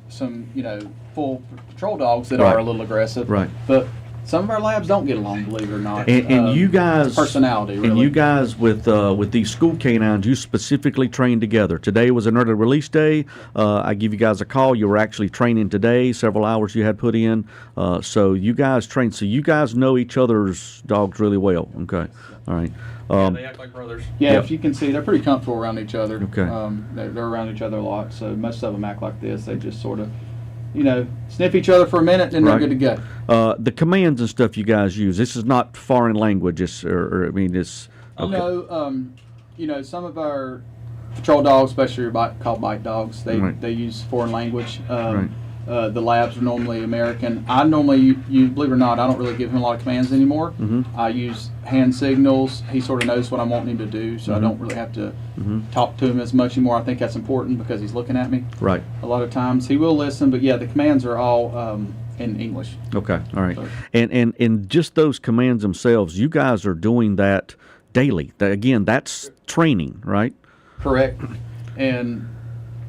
Speaker 7: full patrol dogs that
Speaker 4: Right.
Speaker 7: are a little aggressive.
Speaker 4: Right.
Speaker 7: But some of our labs don't get along, believe it or not.
Speaker 4: And you guys,
Speaker 7: personality, really.
Speaker 4: And you guys with these school canines, you specifically train together. Today was an early release day. I give you guys a call. You were actually training today. Several hours you had put in. So you guys train. So you guys know each other's dogs really well. Okay. All right.
Speaker 6: They act like brothers.
Speaker 7: Yeah,
Speaker 4: Yep.
Speaker 7: if you can see, they're pretty comfortable around each other.
Speaker 4: Okay.
Speaker 7: They're around each other a lot, so most of them act like this. They just sort of, sniff each other for a minute, and
Speaker 4: Right.
Speaker 7: they're good to go.
Speaker 4: The commands and stuff you guys use. This is not foreign language. It's okay.
Speaker 7: No, some of our patrol dogs, especially called bite dogs, they
Speaker 4: Right.
Speaker 7: they use foreign language.
Speaker 4: Right.
Speaker 7: The labs are normally American. I normally, you believe it or not, I don't really give him a lot of commands anymore.
Speaker 4: Mhm.
Speaker 7: I use hand signals. He sort of knows what I'm wanting him to do, so I
Speaker 4: Mhm.
Speaker 7: don't really have to
Speaker 4: Mhm.
Speaker 7: talk to him as much anymore. I think that's important because he's looking at me.
Speaker 4: Right.
Speaker 7: A lot of times he will listen, but yeah, the commands are all in English.
Speaker 4: Okay. All right. And just those commands themselves, you guys are doing that daily. Again, that's training, right?
Speaker 7: Correct. And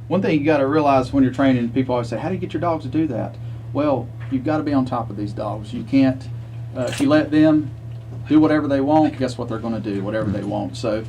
Speaker 7: one thing you got to realize when you're training, people always say, how do you get your dogs to do that? Well, you've got to be on top of these dogs. You can't, if you let them do whatever they want, guess what they're going to do, whatever they want. So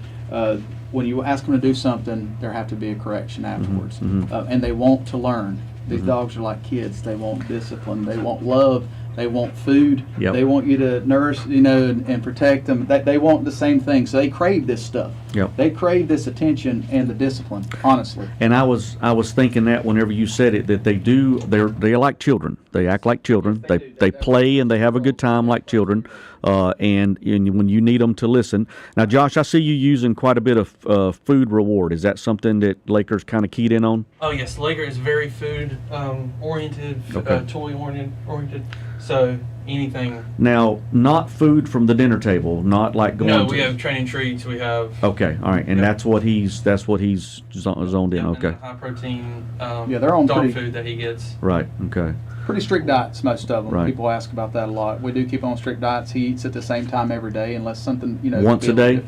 Speaker 7: when you ask them to do something, there have to be a correction afterwards. And they want to learn. These dogs are like kids. They want discipline. They want love. They want food.
Speaker 4: Yep.
Speaker 7: They want you to nurse, and protect them. They want the same thing. So they crave this stuff.
Speaker 4: Yep.
Speaker 7: They crave this attention and the discipline, honestly.
Speaker 4: And I was thinking that whenever you said it, that they're like children. They act like children. They play and they have a good time like children. And when you need them to listen. Now, Josh, I see you using quite a bit of food reward. Is that something that Lakers kind of keyed in on?
Speaker 6: Oh yes, Laker is very food oriented,
Speaker 4: Okay.
Speaker 6: toy oriented. So anything.
Speaker 4: Now, not food from the dinner table, not like going.
Speaker 6: No, we have training treats. We have.
Speaker 4: Okay, all right, and that's what he's zoned in. Okay.
Speaker 6: High protein.
Speaker 7: They're on
Speaker 6: dog
Speaker 7: pretty-
Speaker 6: food that he gets.
Speaker 4: Right. Okay.
Speaker 7: Pretty strict diets, most of them.
Speaker 4: Right.
Speaker 7: People ask about that a lot. We do keep on strict diets. He eats at the same time every day, unless something,
Speaker 4: Once a day?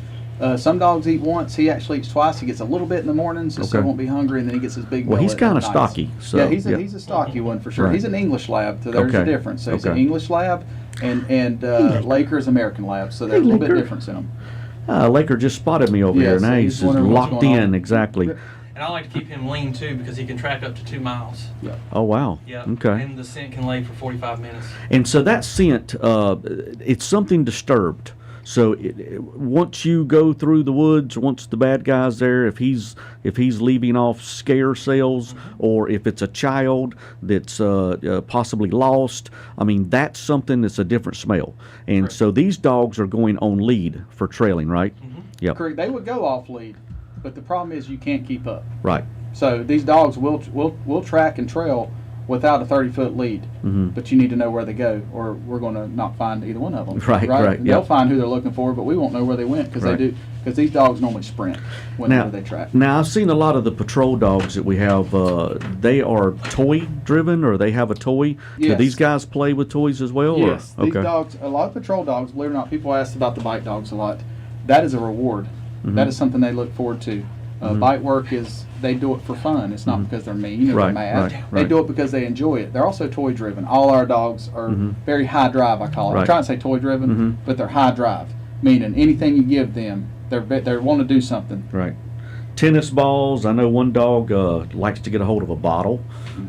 Speaker 7: Some dogs eat once. He actually eats twice. He gets a little bit in the mornings, just so
Speaker 4: Okay.
Speaker 7: he won't be hungry, and then he gets his big
Speaker 4: Well,
Speaker 7: meal
Speaker 4: he's
Speaker 7: at
Speaker 4: kind of
Speaker 7: night.
Speaker 4: stocky. So
Speaker 7: yeah, he's a stocky one for sure.
Speaker 4: Right.
Speaker 7: He's an English lab, so there's a
Speaker 4: Okay.
Speaker 7: difference. So he's an
Speaker 4: Okay.
Speaker 7: English lab, and Laker's American lab, so there's a little bit
Speaker 4: Laker.
Speaker 7: difference in them.
Speaker 4: Laker just spotted me over
Speaker 7: Yeah,
Speaker 4: here.
Speaker 7: so
Speaker 4: Now
Speaker 7: he's
Speaker 4: he's
Speaker 7: wondering what's
Speaker 4: locked
Speaker 7: going
Speaker 4: in
Speaker 7: on.
Speaker 4: exactly.
Speaker 6: And I like to keep him lean too because he can track up to 2 miles.
Speaker 7: Yeah.
Speaker 4: Oh wow.
Speaker 6: Yeah.
Speaker 4: Okay.
Speaker 6: And the scent can lay for 45 minutes.
Speaker 4: And so that scent, it's something disturbed. So once you go through the woods, once the bad guy's there, if he's leaving off scare cells, or if it's a child that's possibly lost, I mean that's something that's a different smell. And so these dogs are going on lead for trailing, right? Yep.
Speaker 7: Correct. They would go off lead, but the problem is you can't keep up.
Speaker 4: Right.
Speaker 7: So these dogs will track and trail without a 30-foot lead, but you need to know where they go, or we're going to not find either one of them.
Speaker 4: Right.
Speaker 7: They'll
Speaker 4: Yep.
Speaker 7: find who they're looking for, but we won't know where they went because
Speaker 4: Right.
Speaker 7: they do. Because these dogs normally sprint whenever they track.
Speaker 4: Now I've seen a lot of the patrol dogs that we have. They are toy driven, or they have a toy. Do
Speaker 7: Yes.
Speaker 4: these guys play with toys as well?
Speaker 7: Yes,
Speaker 4: Or?
Speaker 7: these
Speaker 4: Okay.
Speaker 7: dogs. A lot of patrol dogs, believe it or not, people ask about the bite dogs a lot. That is a reward. That is something they look forward to. Bite work is, they do it for fun. It's not because they're mean or
Speaker 4: Right,
Speaker 7: they're mad.
Speaker 4: right,
Speaker 7: They
Speaker 4: right.
Speaker 7: do it because they enjoy it. They're also toy driven. All our dogs are very high drive, I call it.
Speaker 4: Right.
Speaker 7: I'm trying to say toy driven, but they're high drive, meaning anything you give them, they're wanting to do something.
Speaker 4: Right. Tennis balls. I know one dog likes to get a hold of a bottle,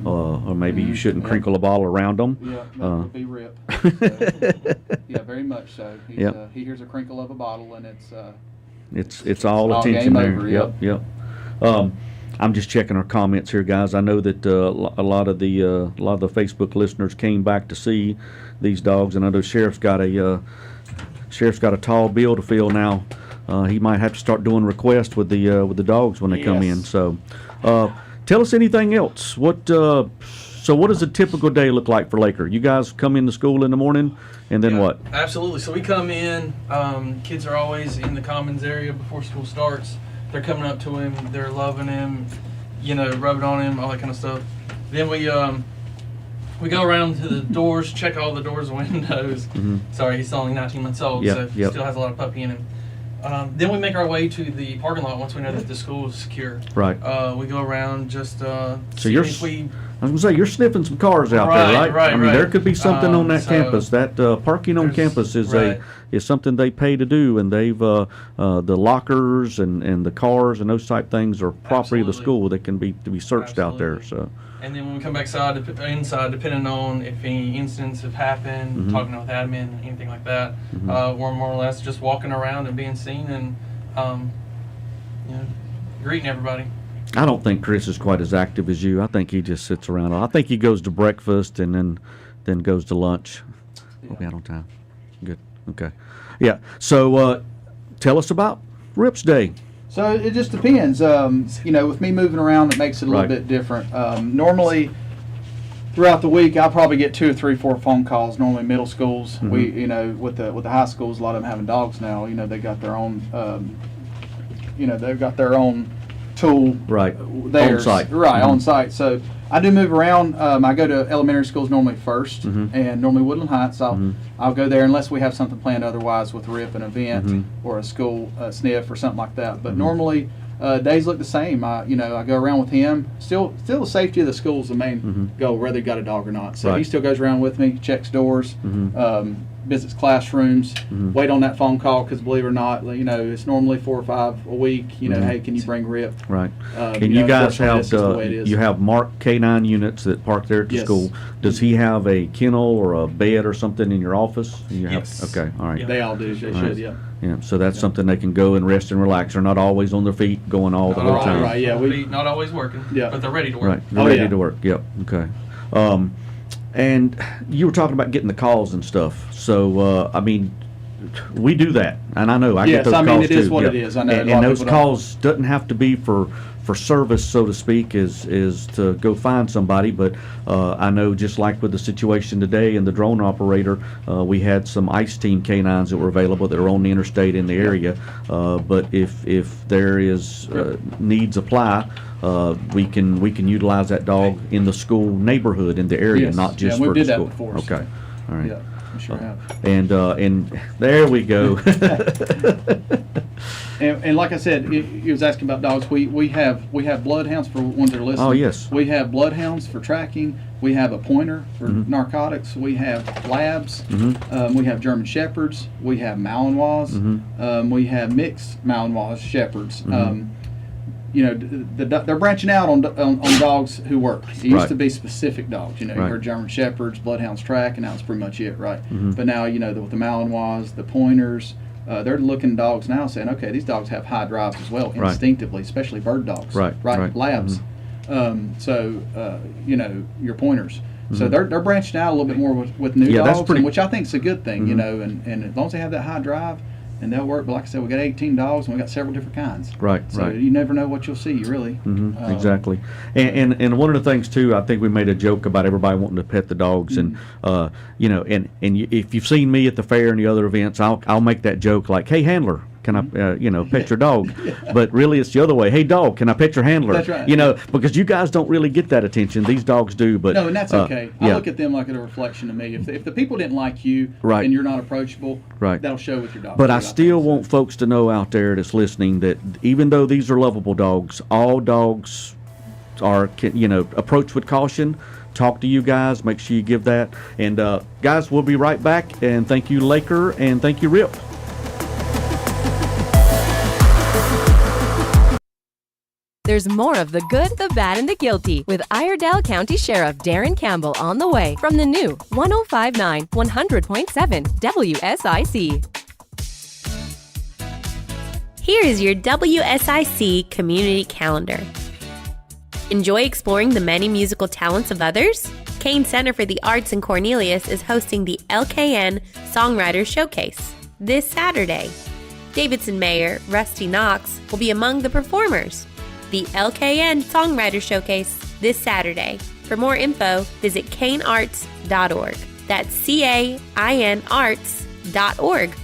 Speaker 4: or maybe you shouldn't crinkle a ball around them.
Speaker 7: Yeah, that would be Rip. Yeah, very much so. He hears a crinkle of a bottle, and
Speaker 4: it's all attention
Speaker 7: game
Speaker 4: there.
Speaker 7: over,
Speaker 4: Yep. I'm just checking our comments here, guys. I know that a lot of the Facebook listeners came back to see these dogs, and I know Sheriff's got a tall bill to fill now. He might have to start doing requests with the dogs when they come in. So, tell us anything else. What does a typical day look like for Laker? You guys come into school in the morning, and then what?
Speaker 6: Absolutely. So we come in. Kids are always in the commons area before school starts. They're coming up to him. They're loving him. Rubbing on him, all that kind of stuff. Then we go around to the doors, check all the doors and windows.
Speaker 4: Mm-hmm.
Speaker 6: Sorry, he's only 19 months old, so he still has a lot of puppy in him. Then we make our way to the parking lot once we know that the school is secure.
Speaker 4: Right.
Speaker 6: We go around just
Speaker 4: So
Speaker 6: seeing if we...
Speaker 4: I was going to say, you're sniffing some cars out there, right?
Speaker 6: Right,
Speaker 4: I mean, there could be something on that
Speaker 6: so
Speaker 4: campus. That parking on campus is is something they pay to do, and they've the lockers and the cars and those type things are property of the school that can be searched out there. So.
Speaker 6: And then when we come back inside, depending on if any incidents have happened,
Speaker 4: Mm-hmm.
Speaker 6: talking with admin, anything like that, we're more or less just walking around and being seen and greeting everybody.
Speaker 4: I don't think Chris is quite as active as you. I think he just sits around. I think he goes to breakfast and then goes to lunch. We'll be out on time. Good. Okay. Yeah. So tell us about Rips Day.
Speaker 7: So it just depends. With me moving around, it makes it a little bit different. Normally, throughout the week, I'll probably get 2 or 3, 4 phone calls. Normally, middle schools.
Speaker 4: Mm-hmm.
Speaker 7: We, with the high schools, a lot of them having dogs now. They got their own. They've got their own tool.
Speaker 4: Right.
Speaker 7: Theirs,
Speaker 4: On site.
Speaker 7: Right,
Speaker 4: Mm-hmm.
Speaker 7: on site. So I do move around. I go to elementary schools normally first,
Speaker 4: Mm-hmm.
Speaker 7: and normally Woodland Heights. I'll go there unless we have something planned otherwise with RIP, an event
Speaker 4: Mm-hmm.
Speaker 7: or a school sniff or something like that. But normally days look the same. I go around with him. Still the safety of the school is the main goal, whether you got a dog or not. So he still goes around with me, checks doors. Visits classrooms, wait on that phone call because believe it or not, it's normally 4 or 5 a week. Hey, can you bring Rip?
Speaker 4: Right. And you guys have
Speaker 7: you
Speaker 4: have marked K9 units that park there at the school. Does he have a kennel or a bed or something in your office?
Speaker 6: Yes.
Speaker 4: Okay. All right.
Speaker 7: Yeah. They all do. They should. Yeah.
Speaker 4: Yeah. So that's something they can go and rest and relax. They're not always on their feet going all the whole time.
Speaker 7: Right. Yeah.
Speaker 6: Not always working. Yeah. But they're ready to work.
Speaker 4: Right. They're ready to work. Yep. Okay. And you were talking about getting the calls and stuff. So, we do that. And I know I get those calls too.
Speaker 7: Yes, it is what it is. I know.
Speaker 4: And those calls doesn't have to be for service, so to speak, is to go find somebody. But I know just like with the situation today and the drone operator, we had some ICE team canines that were available that are on the interstate in the area. But if there is needs apply, we can utilize that dog in the school neighborhood in the area, not just for the school.
Speaker 7: That before.
Speaker 4: Okay, all right.
Speaker 7: Yeah, we sure have.
Speaker 4: And there we go.
Speaker 7: And like I said, you was asking about dogs. We have bloodhounds for ones that are listening.
Speaker 4: Oh yes.
Speaker 7: We have bloodhounds for tracking. We have a pointer for narcotics. We have labs. We have German shepherds. We have Malinois. We have mixed Malinois shepherds. They're branching out on dogs who work. It used to be specific dogs. You heard German shepherds, bloodhounds, track, and that was pretty much it, right? But now with the Malinois, the pointers, they're looking at dogs now saying, okay, these dogs have high drives as well, instinctively, especially bird dogs, right? Labs. Your pointers. So they're branching out a little bit more with new dogs, which I think is a good thing, and as long as they have that high drive, and they'll work. But like I said, we got 18 dogs, and we got several different kinds.
Speaker 4: Right.
Speaker 7: So you never know what you'll see, really.
Speaker 4: Exactly. And one of the things too, I think we made a joke about everybody wanting to pet the dogs, and if you've seen me at the fair and the other events, I'll make that joke like, "Hey, handler, can I, pet your dog?" But really, it's the other way. Hey, dog, can I pet your handler?
Speaker 7: That's right.
Speaker 4: Because you guys don't really get that attention. These dogs do, but
Speaker 7: no, and that's okay. I look at them like a reflection of me. If the people didn't like you, and you're not approachable, that'll show with your dog.
Speaker 4: But I still want folks to know out there that's listening that even though these are lovable dogs, all dogs are, approach with caution. Talk to you guys. Make sure you give that. And guys, we'll be right back. And thank you, Laker, and thank you, Rip.
Speaker 8: There's more of the good, the bad, and the guilty with Iredell County Sheriff Darren Campbell on the way from the new 105.9 100.7 WSIC.
Speaker 9: Here is your WSIC community calendar. Enjoy exploring the many musical talents of others? Kane Center for the Arts in Cornelius is hosting the LKN Songwriters Showcase this Saturday. Davidson Mayor Rusty Knox will be among the performers. The LKN Songwriters Showcase this Saturday. For more info, visit canearts.org. That's CAIN arts.org.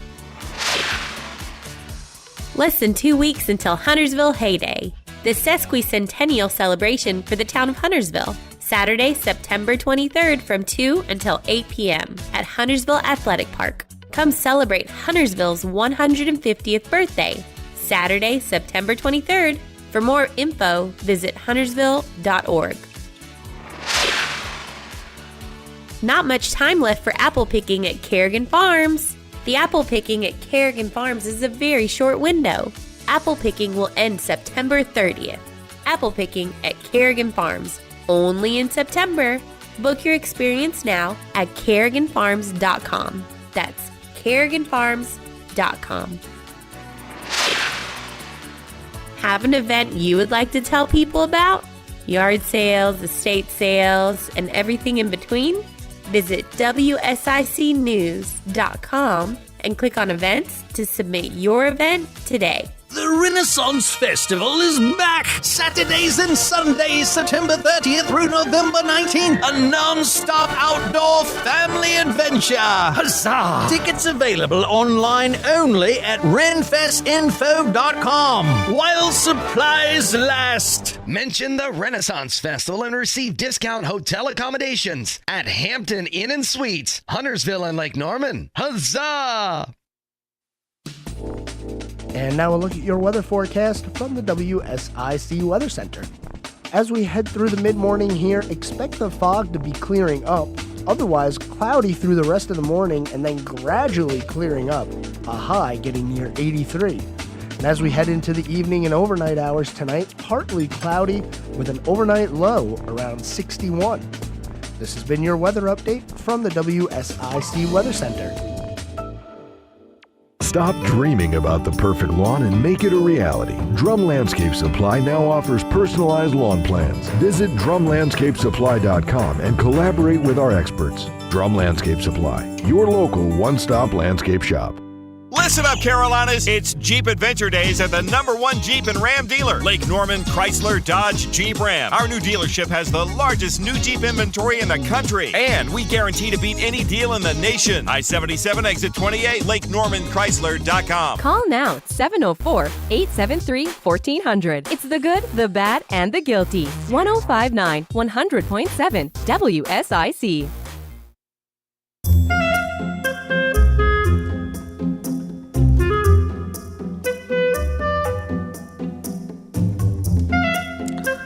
Speaker 9: Less than 2 weeks until Huntersville Hay Day, the sesquicentennial celebration for the town of Huntersville. Saturday, September 23rd from 2 until 8 p.m. at Huntersville Athletic Park. Come celebrate Huntersville's 150th birthday. Saturday, September 23rd. For more info, visit huntersville.org. Not much time left for apple picking at Kerrigan Farms. The apple picking at Kerrigan Farms is a very short window. Apple picking will end September 30th. Apple picking at Kerrigan Farms, only in September. Book your experience now at kerriganfarms.com. That's kerriganfarms.com. Have an event you would like to tell people about? Yard sales, estate sales, and everything in between? Visit WSICnews.com and click on events to submit your event today.
Speaker 10: The Renaissance Festival is back! Saturdays and Sundays, September 30th through November 19th. A non-stop outdoor family adventure! Huzzah! Tickets available online only at renfestinfo.com while supplies last.
Speaker 20: Mention the Renaissance Festival and receive discount hotel accommodations at Hampton Inn and Suites, Huntersville and Lake Norman. Huzzah!
Speaker 1: And now a look at your weather forecast from the WSIC Weather Center. As we head through the mid-morning here, expect the fog to be clearing up, otherwise cloudy through the rest of the morning and then gradually clearing up, a high getting near 83. And as we head into the evening and overnight hours tonight, partly cloudy with an overnight low around 61. This has been your weather update from the WSIC Weather Center.
Speaker 2: Stop dreaming about the perfect lawn and make it a reality. Drum Landscape Supply now offers personalized lawn plans. Visit drumlandscapesupply.com and collaborate with our experts. Drum Landscape Supply, your local one-stop landscape shop.
Speaker 21: Listen up, Carolinas. It's Jeep Adventure Days at the #1 Jeep and Ram dealer, Lake Norman, Chrysler, Dodge, Jeep, Ram. Our new dealership has the largest new Jeep inventory in the country, and we guarantee to beat any deal in the nation. I-77 exit 28, LakeNormanChrysler.com.
Speaker 8: Call now 704-873-1400. It's the good, the bad, and the guilty. 105.9 100.7 WSIC.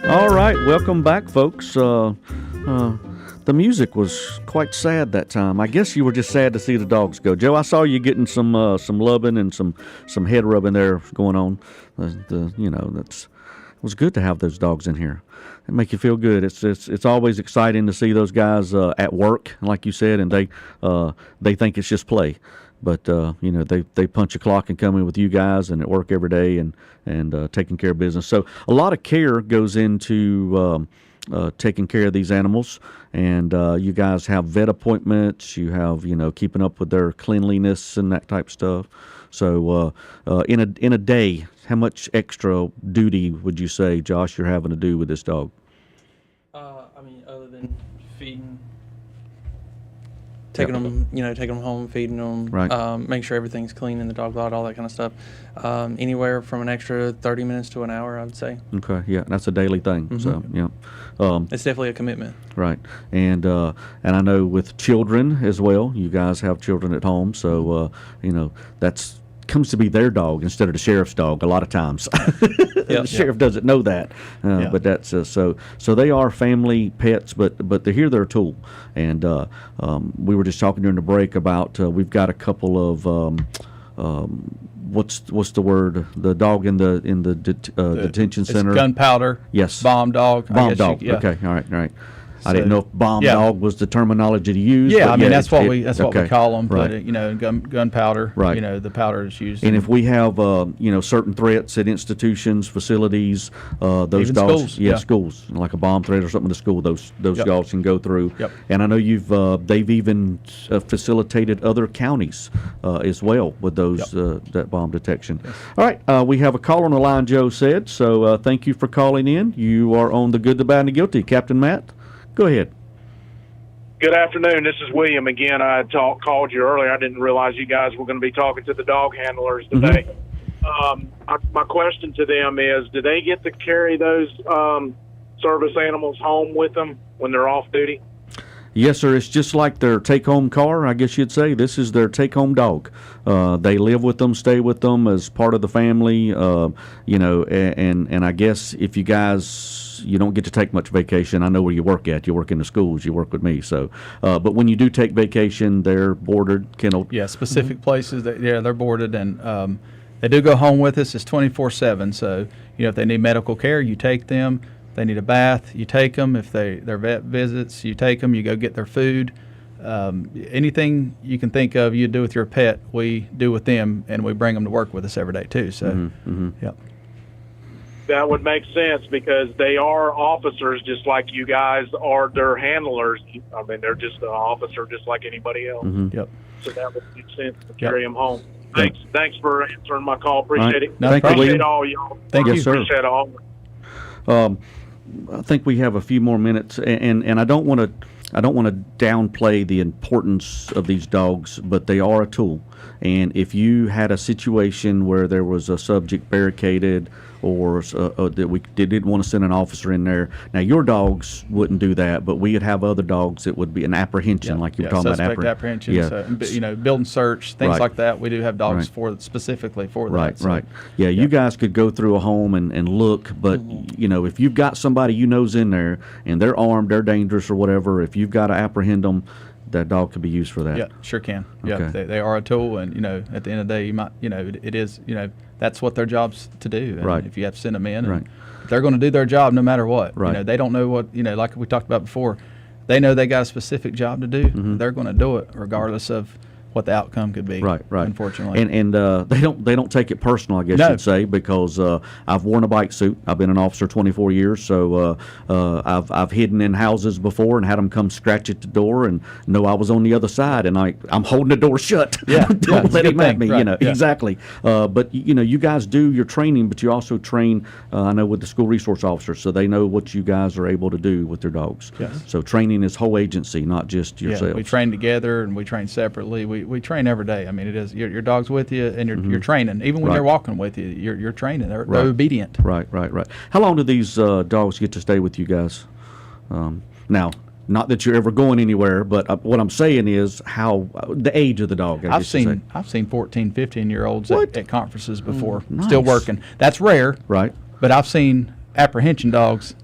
Speaker 4: All right, welcome back, folks. The music was quite sad that time. I guess you were just sad to see the dogs go. Joe, I saw you getting some loving and some head rubbing there going on. It was good to have those dogs in here. It make you feel good. It's always exciting to see those guys at work, like you said, and they think it's just play. But they punch a clock and come in with you guys and at work every day and taking care of business. So a lot of care goes into taking care of these animals. And you guys have vet appointments. You have keeping up with their cleanliness and that type of stuff. So in a day, how much extra duty would you say, Josh, you're having to do with this dog?
Speaker 6: Other than feeding. Taking them home, feeding them,
Speaker 4: right.
Speaker 6: Make sure everything's clean in the dog lot, all that kind of stuff. Anywhere from an extra 30 minutes to an hour, I would say.
Speaker 4: Okay, yeah, that's a daily thing.
Speaker 6: Mm-hmm.
Speaker 4: So, yeah,
Speaker 6: it's definitely a commitment.
Speaker 4: Right, and I know with children as well. You guys have children at home, so that's comes to be their dog instead of the sheriff's dog a lot of times. The sheriff doesn't know that, but that's so they are family pets, but they're a tool. And we were just talking during the break about we've got a couple of what's the word? The dog in the detention center.
Speaker 7: It's gunpowder.
Speaker 4: Yes.
Speaker 7: Bomb dog.
Speaker 4: Bomb dog.
Speaker 7: Yeah.
Speaker 4: Okay. All right. I didn't know if bomb
Speaker 7: yeah.
Speaker 4: dog was the terminology to use.
Speaker 7: Yeah,
Speaker 4: but
Speaker 7: I mean that's what we call them.
Speaker 4: Right.
Speaker 7: But gunpowder.
Speaker 4: Right.
Speaker 7: The powder is used.
Speaker 4: And if we have certain threats at institutions, facilities, those
Speaker 7: even
Speaker 4: dogs,
Speaker 7: schools,
Speaker 4: schools, like a bomb threat or something to school, those dogs can go through.
Speaker 7: Yep.
Speaker 4: And I know they've even facilitated other counties as well with those that bomb detection.
Speaker 7: Yes.
Speaker 4: All right, we have a caller on the line. Joe said so. Thank you for calling in. You are on the Good, the Bad, and the Guilty, Captain Matt. Go ahead.
Speaker 5: Good afternoon. This is William again. I had called you earlier. I didn't realize you guys were going to be talking to the dog handlers today. My question to them is, do they get to carry those service animals home with them when they're off duty?
Speaker 4: Yes, sir. It's just like their take-home car, I guess you'd say. This is their take-home dog. They live with them, stay with them as part of the family, and I guess if you guys, you don't get to take much vacation. I know where you work at. You work in the schools. You work with me. So, but when you do take vacation, they're boarded, kenneled.
Speaker 7: Yeah, specific places. They're boarded, and they do go home with us. It's 24/7. So, if they need medical care, you take them. If they need a bath, you take them. If their vet visits, you take them. You go get their food. Anything you can think of you do with your pet, we do with them, and we bring them to work with us every day too. So, yep.
Speaker 5: That would make sense because they are officers just like you guys are their handlers. I mean, they're just an officer just like anybody else.
Speaker 7: Yep.
Speaker 5: So that would make sense to carry them home. Thanks for answering my call.
Speaker 4: Right.
Speaker 5: Appreciate it.
Speaker 4: No,
Speaker 5: Appreciate all y'all.
Speaker 7: Thank you,
Speaker 4: sir.
Speaker 5: Appreciate all.
Speaker 4: I think we have a few more minutes, and I don't want to downplay the importance of these dogs, but they are a tool. And if you had a situation where there was a subject barricaded or that we didn't want to send an officer in there, now your dogs wouldn't do that, but we would have other dogs that would be an apprehension, like you were talking about.
Speaker 7: Suspect apprehension.
Speaker 4: Yeah.
Speaker 7: So, build and search, things
Speaker 4: Right.
Speaker 7: like that. We do have dogs
Speaker 4: Right.
Speaker 7: specifically for that.
Speaker 4: Right,
Speaker 7: So,
Speaker 4: right. Yeah, you guys could go through a home and look, but, if you've got somebody you know's in there and they're armed, they're dangerous or whatever, if you've got to apprehend them, that dog could be used for that.
Speaker 7: Yeah, sure can. Yeah,
Speaker 4: Okay.
Speaker 7: they are a tool, and at the end of the day, you might, it is, that's what their job's to do. And
Speaker 4: Right.
Speaker 7: if you have to send them in,
Speaker 4: Right.
Speaker 7: and they're going to do their job no matter what.
Speaker 4: Right.
Speaker 7: They don't know what, like we talked about before. They know they got a specific job to do. They're going to do it regardless of what the outcome could be.
Speaker 4: Right.
Speaker 7: Unfortunately.
Speaker 4: And they don't take it personal, I guess
Speaker 7: No.
Speaker 4: you'd say, because I've worn a bike suit. I've been an officer 24 years, so I've hidden in houses before and had them come scratch at the door and know I was on the other side, and I'm holding the door shut.
Speaker 7: Yeah,
Speaker 4: Don't
Speaker 7: it's a
Speaker 4: let
Speaker 7: good
Speaker 4: him at
Speaker 7: thing.
Speaker 4: me.
Speaker 7: Right, yeah.
Speaker 4: Exactly. But you guys do your training, but you also train. I know with the school resource officers, so they know what you guys are able to do with their dogs.
Speaker 7: Yes.
Speaker 4: So training is whole agency, not just yourselves.
Speaker 7: Yeah, we train together and we train separately. We train every day. I mean, it is your dog's with you and you're training. Even when
Speaker 4: Right.
Speaker 7: they're walking with you, you're training. They're
Speaker 4: Right.
Speaker 7: obedient.
Speaker 4: Right. How long do these dogs get to stay with you guys? Now, not that you're ever going anywhere, but what I'm saying is how the age of the dog.
Speaker 7: I've seen 14, 15-year-olds at conferences before,
Speaker 4: nice.
Speaker 7: still working. That's rare.
Speaker 4: Right.
Speaker 7: But I've seen apprehension dogs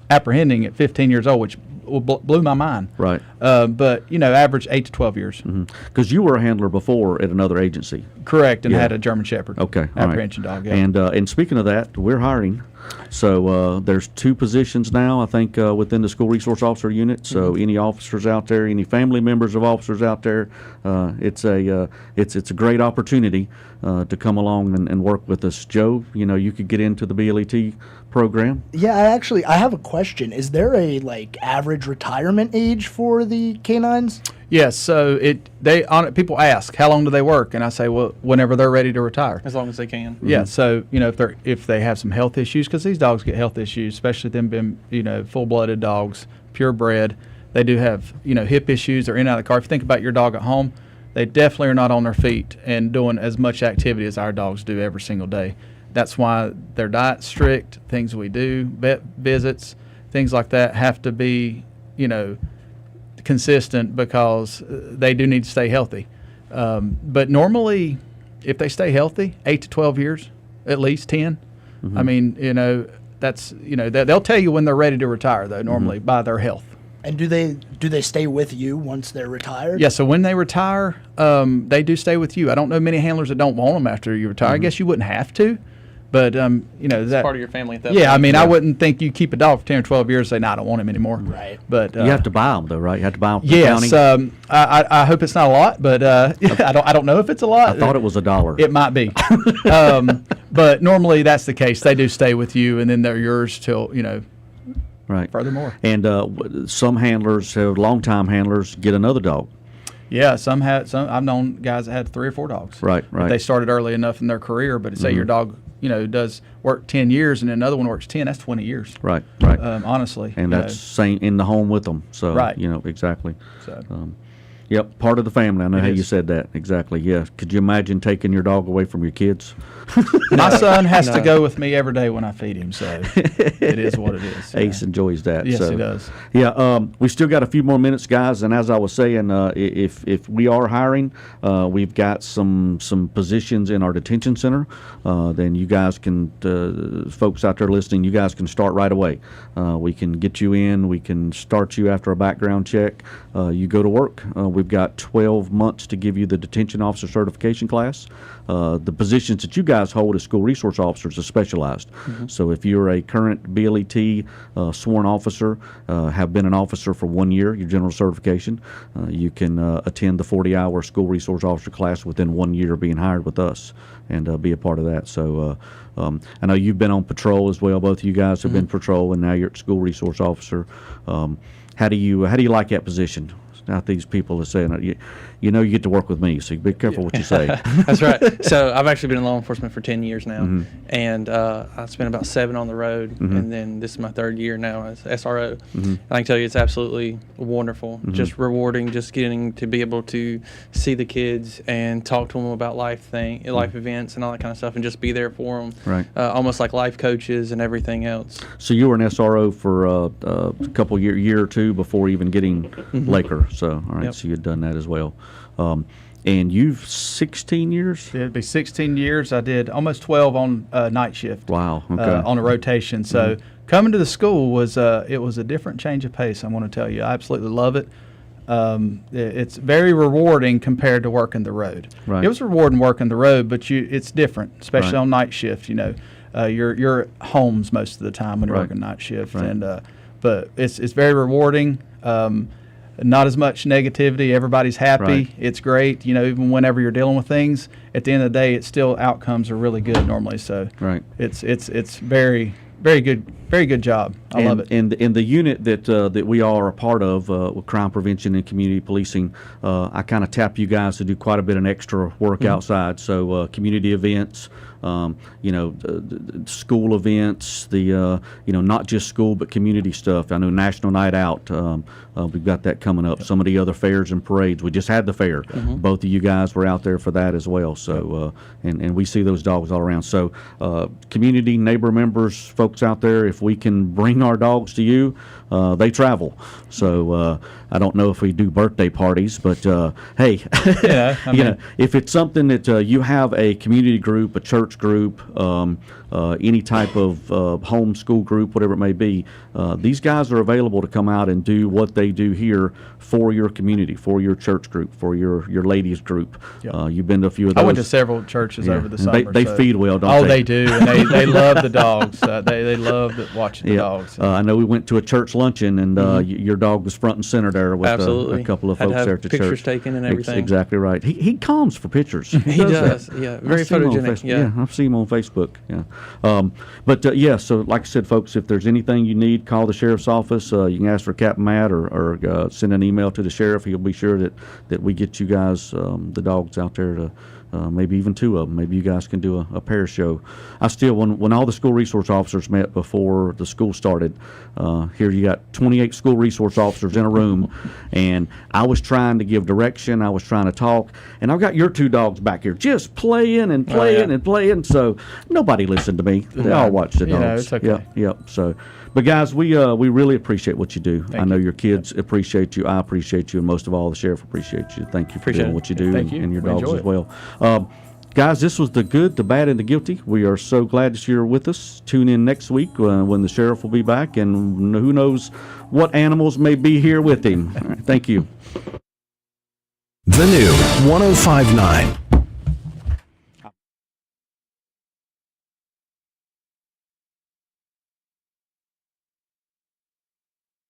Speaker 7: apprehending at 15 years old, which blew my mind.
Speaker 4: Right.
Speaker 7: But average 8 to 12 years.
Speaker 4: Because you were a handler before at another agency.
Speaker 7: Correct, and
Speaker 4: Yeah.
Speaker 7: had a German Shepherd.
Speaker 4: Okay. All right.
Speaker 7: Apprehension dog. Yeah.
Speaker 4: And speaking of that, we're hiring. So there's 2 positions now, I think, within the school resource officer unit. So any officers out there, any family members of officers out there, it's a great opportunity to come along and work with us. Joe, you could get into the BLET program.
Speaker 1: Yeah, I have a question. Is there a average retirement age for the canines?
Speaker 7: Yes, so people ask how long do they work, and I say, well, whenever they're ready to retire.
Speaker 6: As long as they can.
Speaker 7: Yeah, so if they have some health issues, because these dogs get health issues, especially them being full-blooded dogs, purebred, they do have hip issues. They're in and out of the car. If you think about your dog at home, they definitely are not on their feet and doing as much activity as our dogs do every single day. That's why their diet's strict. Things we do, vet visits, things like that have to be consistent because they do need to stay healthy. But normally, if they stay healthy, 8 to 12 years, at least 10. I mean, that's they'll tell you when they're ready to retire though. Normally by their health.
Speaker 1: And do they stay with you once they're retired?
Speaker 7: Yeah, so when they retire, they do stay with you. I don't know many handlers that don't want them after you retire. I guess you wouldn't have to, but
Speaker 6: it's
Speaker 7: that
Speaker 6: part of your family at that
Speaker 7: yeah,
Speaker 6: point.
Speaker 7: I mean, I wouldn't think you keep a dog for 10 or 12 years and say, I don't want him anymore.
Speaker 1: Right.
Speaker 7: But
Speaker 4: you have to buy them though, right? You have to buy them from the
Speaker 7: yes,
Speaker 4: county.
Speaker 7: I hope it's not a lot, but I don't know if it's a lot.
Speaker 4: I thought it was $1.
Speaker 7: It might be. But normally that's the case. They do stay with you, and then they're yours till,
Speaker 4: right.
Speaker 7: furthermore.
Speaker 4: And some handlers, longtime handlers, get another dog.
Speaker 7: Yeah, some I've known guys that had 3 or 4 dogs.
Speaker 4: Right.
Speaker 7: If they started early enough in their career, but say your dog, does work 10 years and another one works 10, that's 20 years.
Speaker 4: Right.
Speaker 7: Honestly.
Speaker 4: And that's same in the home with them. So,
Speaker 7: right.
Speaker 4: Exactly.
Speaker 7: So.
Speaker 4: Yep, part of the family. I know
Speaker 7: It
Speaker 4: how
Speaker 7: is.
Speaker 4: you said that. Exactly, yeah. Could you imagine taking your dog away from your kids?
Speaker 7: My son has to go with me every day when I feed him, so it is what it is.
Speaker 4: Ace enjoys that.
Speaker 7: Yes,
Speaker 4: so.
Speaker 7: he does.
Speaker 4: Yeah, we still got a few more minutes, guys. And as I was saying, if we are hiring, we've got some positions in our detention center. Then you guys can, folks out there listening, you guys can start right away. We can get you in. We can start you after a background check. You go to work. We've got 12 months to give you the detention officer certification class. The positions that you guys hold as school resource officers are specialized. So if you're a current BLET sworn officer, have been an officer for 1 year, your general certification, you can attend the 40-hour school resource officer class within 1 year of being hired with us and be a part of that. So I know you've been on patrol as well. Both of you guys have been patrol, and now you're at school resource officer. How do you like that position? Now these people are saying, you get to work with me, so be careful what you say.
Speaker 6: That's right. So I've actually been in law enforcement for 10 years now, and I spent about 7 on the road, and then this is my 3rd year now as SRO. And I can tell you it's absolutely wonderful, just rewarding, just getting to be able to see the kids and talk to them about life events and all that kind of stuff, and just be there for them,
Speaker 4: right?
Speaker 6: Almost like life coaches and everything else.
Speaker 4: So you were an SRO for a couple year or two before even getting Laker. So all right, so you'd done that as well. And you've 16 years?
Speaker 7: It'd be 16 years. I did almost 12 on night shift.
Speaker 4: Wow. Okay.
Speaker 7: On a rotation. So coming to the school was it was a different change of pace. I want to tell you, I absolutely love it. It's very rewarding compared to working the road.
Speaker 4: Right.
Speaker 7: It was rewarding working the road, but it's different, especially on night shift. You're at homes most of the time when you're working night shift, and but it's very rewarding. Not as much negativity. Everybody's happy.
Speaker 4: Right.
Speaker 7: It's great. Even whenever you're dealing with things, at the end of the day, it's still outcomes are really good normally. So it's very, very good. Very good job. I love it.
Speaker 4: And the unit that we all are a part of, with crime prevention and community policing, I kind of tap you guys to do quite a bit of extra work outside. So community events, school events, not just school but community stuff. I know National Night Out, we've got that coming up. Some of the other fairs and parades. We just had the fair. Both of you guys were out there for that as well. So and we see those dogs all around. So community, neighbor members, folks out there, if we can bring our dogs to you, they travel. So I don't know if we do birthday parties, but hey, if it's something that you have a community group, a church group, any type of homeschool group, whatever it may be, these guys are available to come out and do what they do here for your community, for your church group, for your ladies group. You've been to a few of those.
Speaker 7: I went to several churches over the summer.
Speaker 4: They feed well, don't they?
Speaker 7: Oh, they do. And they love the dogs. They love watching the dogs.
Speaker 4: I know we went to a church luncheon, and your dog was front and center there with a couple of folks there at the church.
Speaker 6: Pictures taken and everything.
Speaker 4: Exactly right. He calms for pictures.
Speaker 6: He does. Yeah, very photogenic.
Speaker 4: Yeah, I've seen him on Facebook. Yeah. So like I said, folks, if there's anything you need, call the sheriff's office. You can ask for Captain Matt or send an email to the sheriff. He'll be sure that we get you guys the dogs out there to. Maybe even 2 of them. Maybe you guys can do a pair show. I still, when all the school resource officers met before the school started, here you got 28 school resource officers in a room, and I was trying to give direction. I was trying to talk, and I've got your 2 dogs back here just playing and playing and playing. So nobody listened to me. They all watched the dogs.
Speaker 7: It's okay.
Speaker 4: Yep. So. But guys, we really appreciate what you do. I know your kids appreciate you. I appreciate you, and most of all, the sheriff appreciates you. Thank you for doing what you do, and your dogs as well. Guys, this was the good, the bad, and the guilty. We are so glad that you're with us. Tune in next week when the sheriff will be back, and who knows what animals may be here with him. All right, thank you.
Speaker 3: The new 105.9